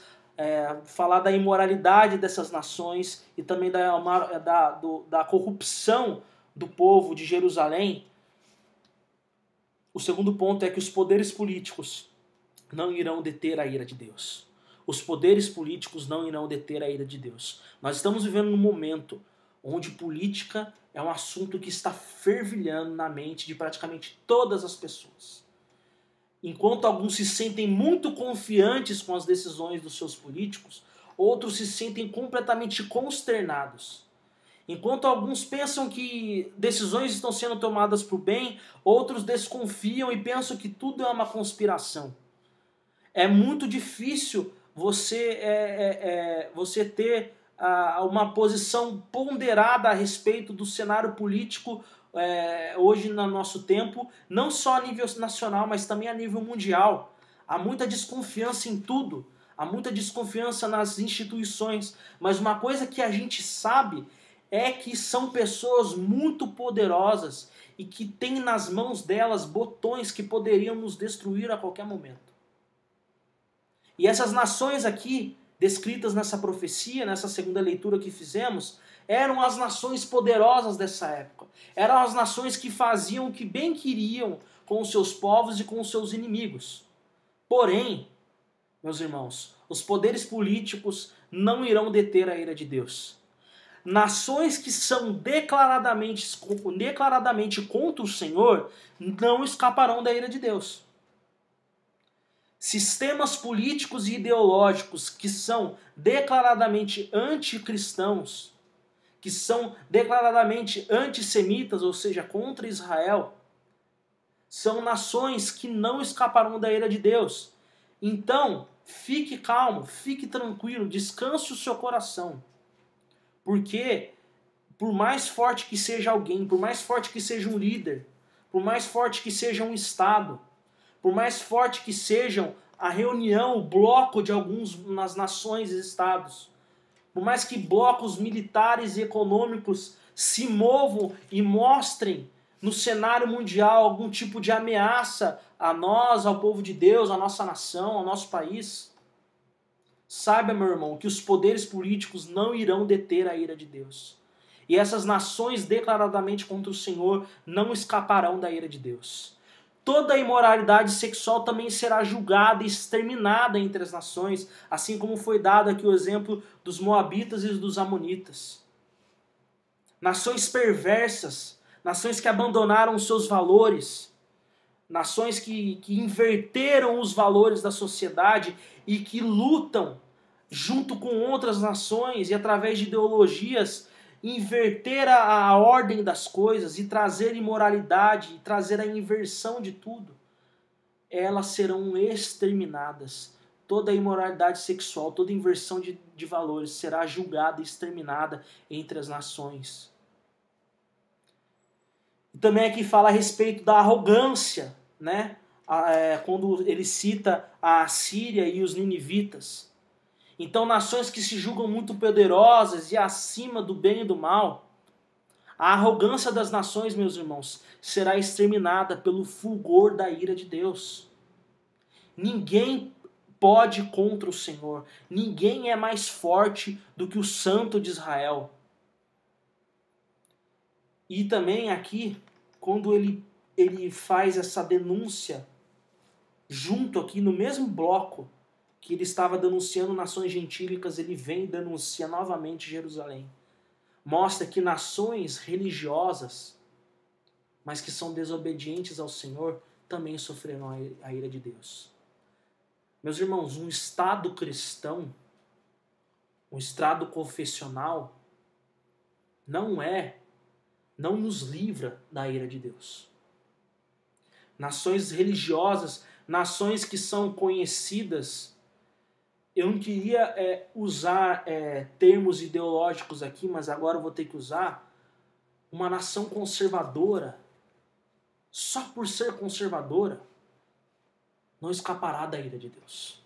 falar da imoralidade dessas nações e também da corrupção do povo de Jerusalém, o segundo ponto é que os poderes políticos não irão deter a ira de Deus. Os poderes políticos não irão deter a ira de Deus. Nós estamos vivendo num momento onde política é um assunto que está fervilhando na mente de praticamente todas as pessoas. Enquanto alguns se sentem muito confiantes com as decisões dos seus políticos, outros se sentem completamente consternados. Enquanto alguns pensam que decisões estão sendo tomadas para o bem, outros desconfiam e pensam que tudo é uma conspiração. É muito difícil você ter uma posição ponderada a respeito do cenário político hoje no nosso tempo, não só a nível nacional, mas também a nível mundial. Há muita desconfiança em tudo, há muita desconfiança nas instituições, mas uma coisa que a gente sabe é que são pessoas muito poderosas e que têm nas mãos delas botões que poderiam nos destruir a qualquer momento. E essas nações aqui, descritas nessa profecia, nessa segunda leitura que fizemos, eram as nações poderosas dessa época. Eram as nações que faziam o que bem queriam com os seus povos e com os seus inimigos. Porém, meus irmãos, os poderes políticos não irão deter a ira de Deus. Nações que são declaradamente contra o Senhor não escaparão da ira de Deus. Sistemas políticos e ideológicos que são declaradamente anticristãos, que são declaradamente antissemitas, ou seja, contra Israel, são nações que não escaparão da ira de Deus. Então, fique calmo, fique tranquilo, descanse o seu coração. Porque, por mais forte que seja alguém, por mais forte que seja um líder, por mais forte que seja um Estado, por mais forte que sejam a reunião, o bloco de alguns nas nações e estados, por mais que blocos militares e econômicos se movam e mostrem no cenário mundial algum tipo de ameaça a nós, ao povo de Deus, à nossa nação, ao nosso país, saiba, meu irmão, que os poderes políticos não irão deter a ira de Deus. E essas nações declaradamente contra o Senhor não escaparão da ira de Deus. Toda a imoralidade sexual também será julgada e exterminada entre as nações, assim como foi dado aqui o exemplo dos moabitas e dos amonitas. Nações perversas, nações que abandonaram os seus valores, nações que inverteram os valores da sociedade e que lutam junto com outras nações e através de ideologias inverter a ordem das coisas e trazer imoralidade e trazer a inversão de tudo, elas serão exterminadas. Toda a imoralidade sexual, toda inversão de valores será julgada e exterminada entre as nações. E também aqui fala a respeito da arrogância, né? Quando ele cita a Assíria e os ninivitas. Então, nações que se julgam muito poderosas e acima do bem e do mal, a arrogância das nações, meus irmãos, será exterminada pelo fulgor da ira de Deus. Ninguém pode contra o Senhor. Ninguém é mais forte do que o Santo de Israel. E também aqui, quando ele faz essa denúncia, junto aqui no mesmo bloco que ele estava denunciando nações gentílicas, ele vem e denuncia novamente Jerusalém. Mostra que nações religiosas, mas que são desobedientes ao Senhor, também sofrerão a ira de Deus. Meus irmãos, um Estado cristão, um Estado confessional, não nos livra da ira de Deus. Nações religiosas, nações que são conhecidas, eu não queria usar termos ideológicos aqui, mas agora eu vou ter que usar, uma nação conservadora, só por ser conservadora, não escapará da ira de Deus.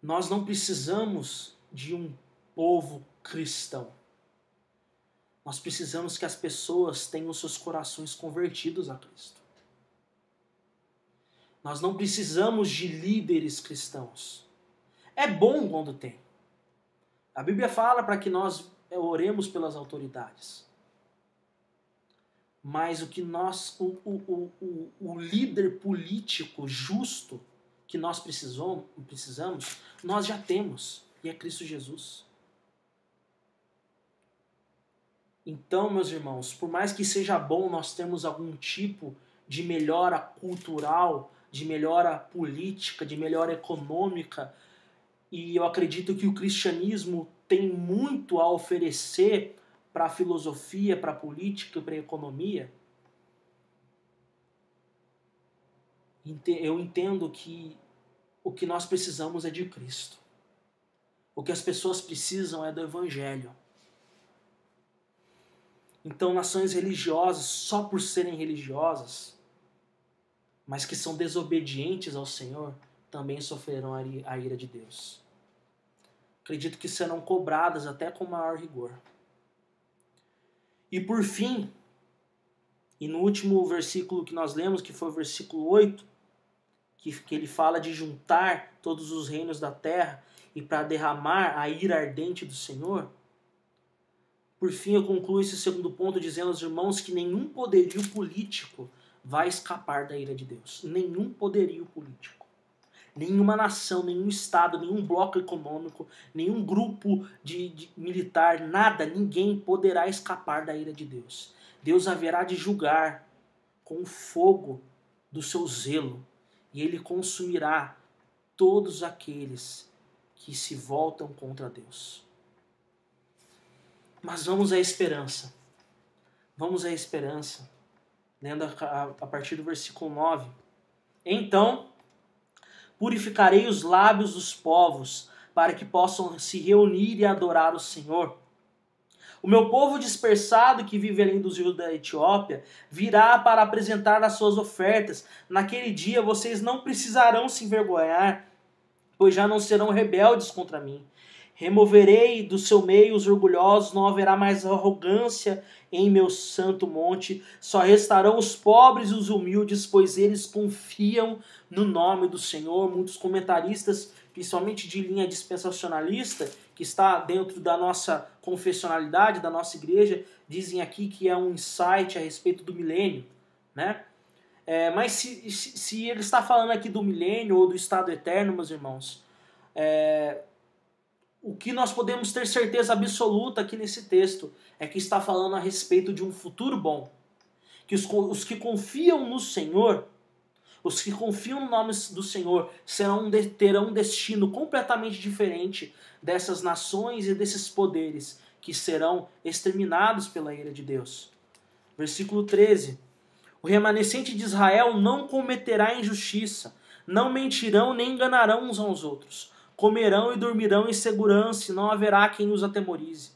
Nós não precisamos de um povo cristão. Nós precisamos que as pessoas tenham seus corações convertidos a Cristo. Nós não precisamos de líderes cristãos. É bom quando tem. A Bíblia fala para que nós oremos pelas autoridades. Mas o líder político justo que nós precisamos, nós já temos, e é Cristo Jesus. Então, meus irmãos, por mais que seja bom nós termos algum tipo de melhora cultural, de melhora política, de melhora econômica, e eu acredito que o cristianismo tem muito a oferecer para a filosofia, para a política e para a economia, eu entendo que o que nós precisamos é de Cristo. O que as pessoas precisam é do Evangelho. Então, nações religiosas, só por serem religiosas, mas que são desobedientes ao Senhor, também sofrerão a ira de Deus. Acredito que serão cobradas até com maior rigor. E por fim, e no último versículo que nós lemos, que foi o versículo 8, que ele fala de juntar todos os reinos da terra e para derramar a ira ardente do Senhor, por fim eu concluo esse segundo ponto dizendo aos irmãos que nenhum poderio político vai escapar da ira de Deus. Nenhum poderio político. Nenhuma nação, nenhum estado, nenhum bloco econômico, nenhum grupo de militar, nada, ninguém poderá escapar da ira de Deus. Deus haverá de julgar com o fogo do seu zelo e ele consumirá todos aqueles que se voltam contra Deus. Mas vamos à esperança. Vamos à esperança. Lendo a partir do versículo 9. Então, purificarei os lábios dos povos, para que possam se reunir e adorar o Senhor. O meu povo dispersado, que vive além dos rios da Etiópia, virá para apresentar as suas ofertas. Naquele dia vocês não precisarão se envergonhar, pois já não serão rebeldes contra mim. Removerei do seu meio os orgulhosos, não haverá mais arrogância em meu santo monte. Só restarão os pobres e os humildes, pois eles confiam no nome do Senhor. Muitos comentaristas, principalmente de linha dispensacionalista, que está dentro da nossa confessionalidade, da nossa igreja, dizem aqui que é um insight a respeito do milênio, né? Mas se ele está falando aqui do milênio ou do estado eterno, meus irmãos, o que nós podemos ter certeza absoluta aqui nesse texto é que está falando a respeito de um futuro bom. Que os que confiam no Senhor, os que confiam no nome do Senhor, terão um destino completamente diferente dessas nações e desses poderes que serão exterminados pela ira de Deus. Versículo 13. O remanescente de Israel não cometerá injustiça, não mentirão nem enganarão uns aos outros. Comerão e dormirão em segurança, e não haverá quem os atemorize.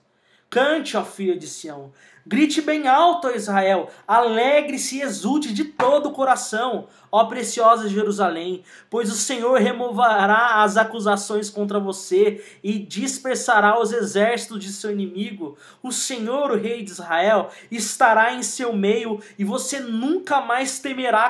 Cante, ó filha de Sião, Grite bem alto, ó Israel, alegre-se e exulte de todo o coração, ó preciosa Jerusalém, pois o Senhor removerá as acusações contra você e dispersará os exércitos de seu inimigo. O Senhor, o Rei de Israel, estará em seu meio e você nunca mais temerá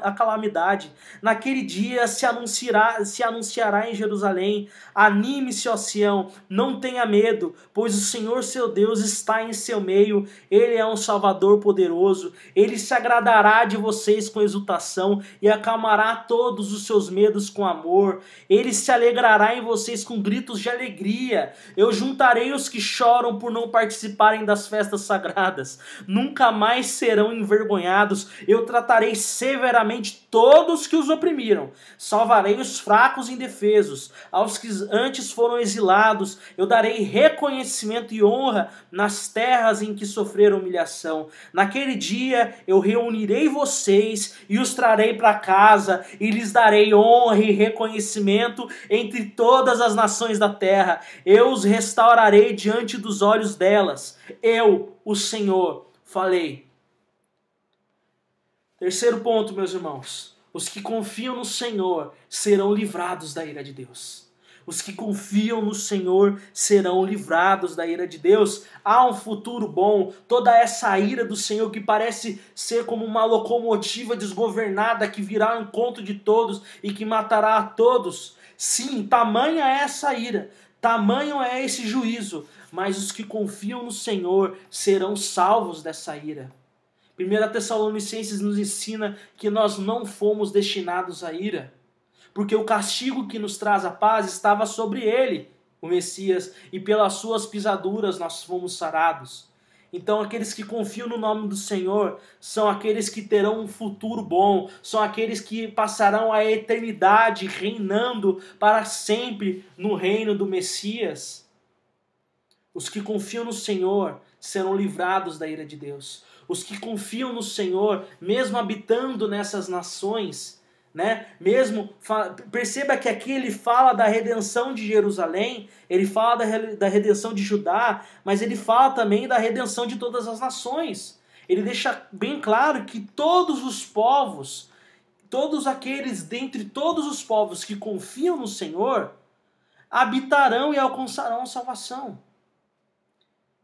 a calamidade. Naquele dia se anunciará em Jerusalém: anime-se, ó Sião, não tenha medo, pois o Senhor seu Deus está em seu meio. Ele é um Salvador poderoso, ele se agradará de vocês com exultação e acalmará todos os seus medos com amor. Ele se alegrará em vocês com gritos de alegria. Eu juntarei os que choram por não participarem das festas sagradas. Nunca mais serão envergonhados. Eu tratarei severamente todos que os oprimiram. Salvarei os fracos e indefesos. Aos que antes foram exilados, eu darei reconhecimento e honra nas terras em que sofreram humilhação. Naquele dia eu reunirei vocês e os trarei para casa e lhes darei honra e reconhecimento entre todas as nações da terra. Eu os restaurarei diante dos olhos delas. Eu, o Senhor, falei. Terceiro ponto, meus irmãos. Os que confiam no Senhor serão livrados da ira de Deus. Os que confiam no Senhor serão livrados da ira de Deus. Há um futuro bom. Toda essa ira do Senhor que parece ser como uma locomotiva desgovernada que virá ao encontro de todos e que matará a todos. Sim, tamanha é essa ira, tamanho é esse juízo, mas os que confiam no Senhor serão salvos dessa ira. 1 Tessalonicenses nos ensina que nós não fomos destinados à ira, porque o castigo que nos traz a paz estava sobre ele, o Messias, e pelas suas pisaduras nós fomos sarados. Então aqueles que confiam no nome do Senhor são aqueles que terão um futuro bom, são aqueles que passarão a eternidade reinando para sempre no reino do Messias. Os que confiam no Senhor serão livrados da ira de Deus. Os que confiam no Senhor, mesmo habitando nessas nações, perceba que aqui ele fala da redenção de Jerusalém, ele fala da redenção de Judá, mas ele fala também da redenção de todas as nações. Ele deixa bem claro que todos os povos, todos aqueles dentre todos os povos que confiam no Senhor, habitarão e alcançarão a salvação.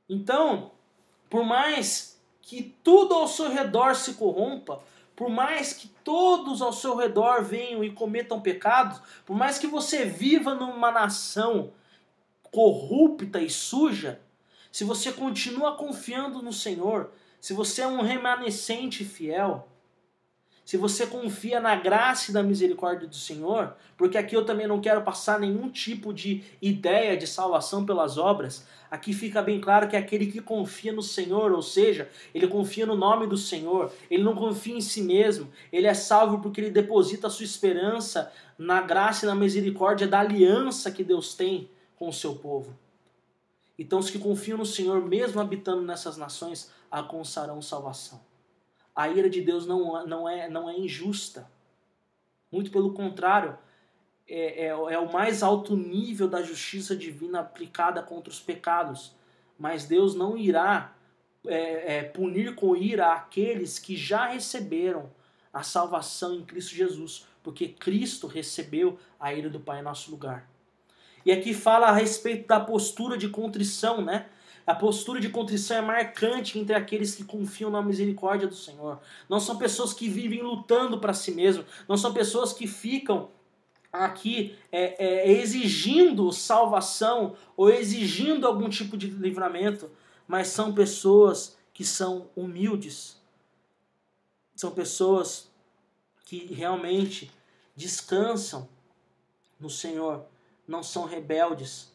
Então, por mais que tudo ao seu redor se corrompa, por mais que todos ao seu redor venham e cometam pecados, por mais que você viva numa nação corrupta e suja, se você continua confiando no Senhor, se você é um remanescente fiel, se você confia na graça e na misericórdia do Senhor, porque aqui eu também não quero passar nenhum tipo de ideia de salvação pelas obras, aqui fica bem claro que é aquele que confia no Senhor, ou seja, ele confia no nome do Senhor, ele não confia em si mesmo, ele é salvo porque ele deposita a sua esperança na graça e na misericórdia da aliança que Deus tem com o seu povo. Então os que confiam no Senhor, mesmo habitando nessas nações, alcançarão salvação. A ira de Deus não é injusta. Muito pelo contrário, é o mais alto nível da justiça divina aplicada contra os pecados. Mas Deus não irá punir com ira aqueles que já receberam a salvação em Cristo Jesus, porque Cristo recebeu a ira do Pai em nosso lugar. E aqui fala a respeito da postura de contrição, né? A postura de contrição é marcante entre aqueles que confiam na misericórdia do Senhor. Não são pessoas que vivem lutando para si mesmos. Não são pessoas que ficam aqui exigindo salvação ou exigindo algum tipo de livramento. Mas são pessoas que são humildes. São pessoas que realmente descansam no Senhor. Não são rebeldes.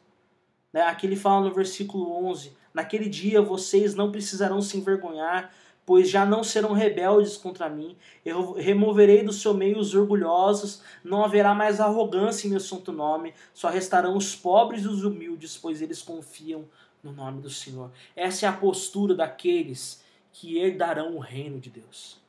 Aqui ele fala no versículo 11, naquele dia vocês não precisarão se envergonhar, pois já não serão rebeldes contra mim. Eu removerei do seu meio os orgulhosos, não haverá mais arrogância em meu santo nome, só restarão os pobres e os humildes, pois eles confiam no nome do Senhor. Essa é a postura daqueles que herdarão o reino de Deus.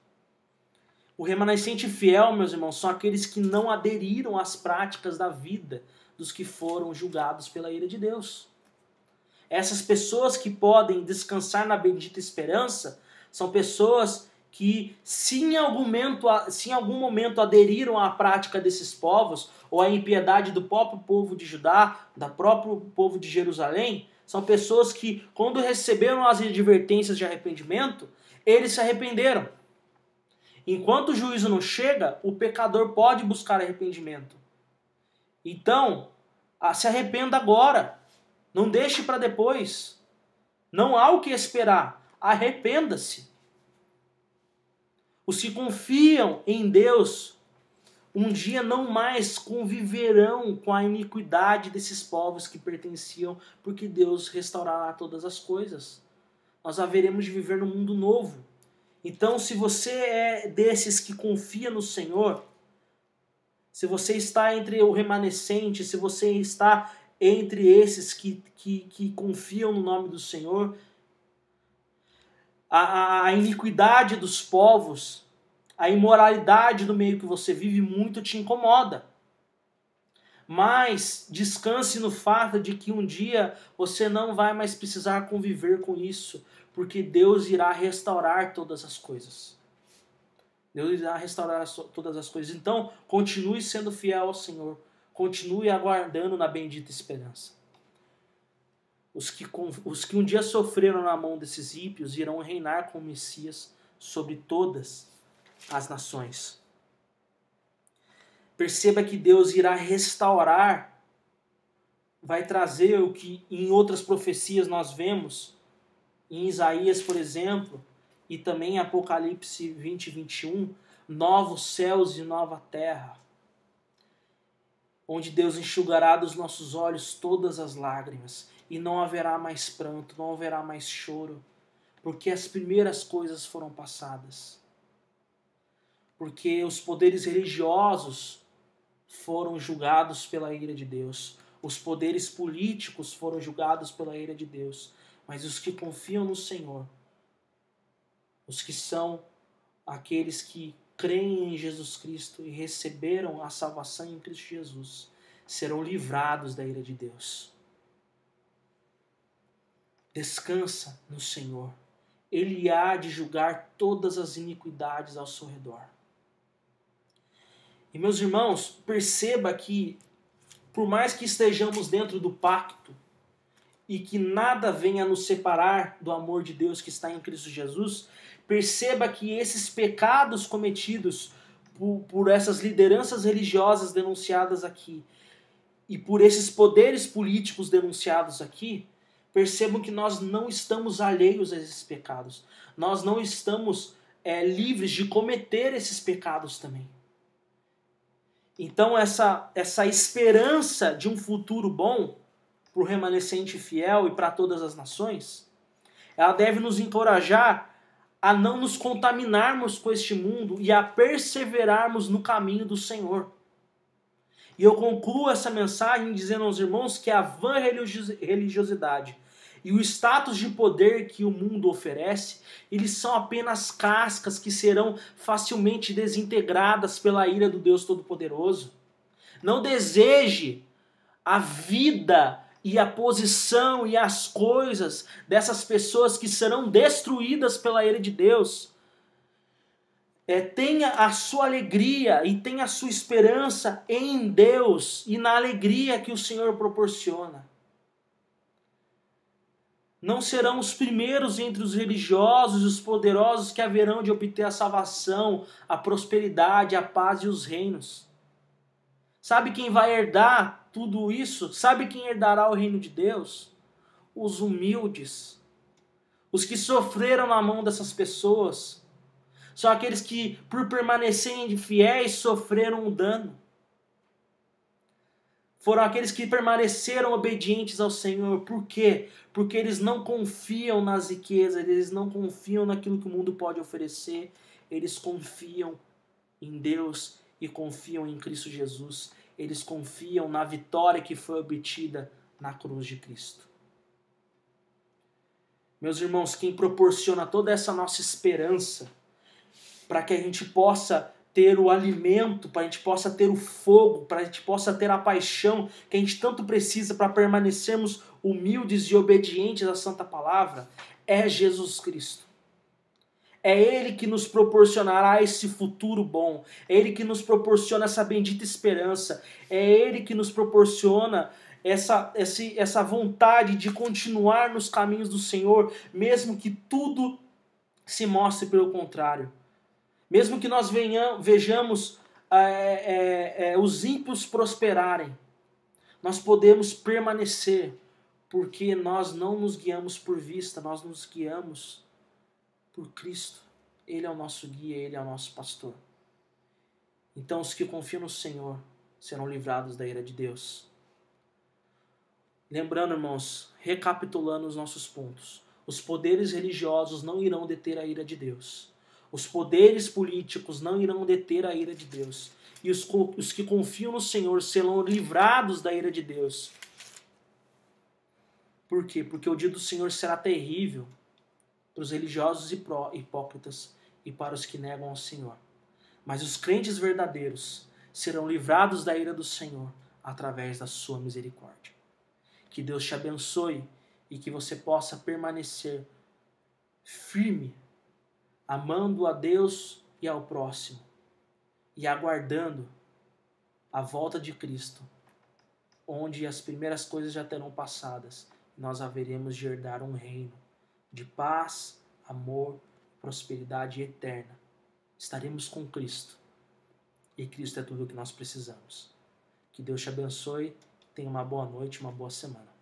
O remanescente fiel, meus irmãos, são aqueles que não aderiram às práticas da vida dos que foram julgados pela ira de Deus. Essas pessoas que podem descansar na bendita esperança são pessoas que, se em algum momento aderiram à prática desses povos, ou à impiedade do próprio povo de Judá, do próprio povo de Jerusalém, são pessoas que, quando receberam as advertências de arrependimento, eles se arrependeram. Enquanto o juízo não chega, o pecador pode buscar arrependimento. Então, se arrependa agora. Não deixe para depois. Não há o que esperar. Arrependa-se. Os que confiam em Deus, um dia não mais conviverão com a iniquidade desses povos que pertenciam, porque Deus restaurará todas as coisas. Nós haveremos de viver num mundo novo. Então, se você é desses que confia no Senhor, se você está entre o remanescente, se você está entre esses que confiam no nome do Senhor, a iniquidade dos povos, a imoralidade do meio que você vive muito te incomoda. Mas descanse no fato de que um dia você não vai mais precisar conviver com isso, porque Deus irá restaurar todas as coisas. Deus irá restaurar todas as coisas. Então, continue sendo fiel ao Senhor. Continue aguardando na bendita esperança. Os que um dia sofreram na mão desses ímpios irão reinar com o Messias sobre todas as nações. Perceba que Deus irá restaurar, vai trazer o que em outras profecias nós vemos, em Isaías, por exemplo, e também em Apocalipse 20 e 21, novos céus e nova terra, onde Deus enxugará dos nossos olhos todas as lágrimas, e não haverá mais pranto, não haverá mais choro, porque as primeiras coisas foram passadas. Porque os poderes religiosos foram julgados pela ira de Deus, os poderes políticos foram julgados pela ira de Deus, mas os que confiam no Senhor, os que são aqueles que creem em Jesus Cristo e receberam a salvação em Cristo Jesus, serão livrados da ira de Deus. Descansa no Senhor. Ele há de julgar todas as iniquidades ao seu redor. E meus irmãos, perceba que, por mais que estejamos dentro do pacto e que nada venha nos separar do amor de Deus que está em Cristo Jesus, perceba que esses pecados cometidos por essas lideranças religiosas denunciadas aqui e por esses poderes políticos denunciados aqui, percebam que nós não estamos alheios a esses pecados. Nós não estamos livres de cometer esses pecados também. Então essa esperança de um futuro bom para o remanescente fiel e para todas as nações, ela deve nos encorajar a não nos contaminarmos com este mundo e a perseverarmos no caminho do Senhor. E eu concluo essa mensagem dizendo aos irmãos que a vã religiosidade e o status de poder que o mundo oferece, eles são apenas cascas que serão facilmente desintegradas pela ira do Deus Todo-Poderoso. Não deseje a vida e a posição e as coisas dessas pessoas que serão destruídas pela ira de Deus. Tenha a sua alegria e tenha a sua esperança em Deus e na alegria que o Senhor proporciona. Não serão os primeiros entre os religiosos e os poderosos que haverão de obter a salvação, a prosperidade, a paz e os reinos. Sabe quem vai herdar tudo isso? Sabe quem herdará o reino de Deus? Os humildes. Os que sofreram na mão dessas pessoas. São aqueles que, por permanecerem fiéis, sofreram um dano. Foram aqueles que permaneceram obedientes ao Senhor. Por quê? Porque eles não confiam nas riquezas, eles não confiam naquilo que o mundo pode oferecer. Eles confiam em Deus e confiam em Cristo Jesus. Eles confiam na vitória que foi obtida na cruz de Cristo. Meus irmãos, quem proporciona toda essa nossa esperança para que a gente possa ter o alimento, para a gente possa ter o fogo, para a gente possa ter a paixão que a gente tanto precisa para permanecermos humildes e obedientes à santa palavra é Jesus Cristo. É Ele que nos proporcionará esse futuro bom. É Ele que nos proporciona essa bendita esperança. É Ele que nos proporciona essa vontade de continuar nos caminhos do Senhor, mesmo que tudo se mostre pelo contrário. Mesmo que nós vejamos os ímpios prosperarem, nós podemos permanecer, porque nós não nos guiamos por vista, nós nos guiamos por Cristo. Ele é o nosso guia, Ele é o nosso pastor. Então os que confiam no Senhor serão livrados da ira de Deus. Lembrando, irmãos, recapitulando os nossos pontos, os poderes religiosos não irão deter a ira de Deus. Os poderes políticos não irão deter a ira de Deus. E os que confiam no Senhor serão livrados da ira de Deus. Por quê? Porque o dia do Senhor será terrível para os religiosos e hipócritas e para os que negam ao Senhor. Mas os crentes verdadeiros serão livrados da ira do Senhor através da sua misericórdia. Que Deus te abençoe e que você possa permanecer firme, amando a Deus e ao próximo e aguardando a volta de Cristo, onde as primeiras coisas já terão passadas e nós haveremos de herdar um reino de paz, amor, prosperidade eterna. Estaremos com Cristo e Cristo é tudo o que nós precisamos. Que Deus te abençoe, tenha uma boa noite, uma boa semana.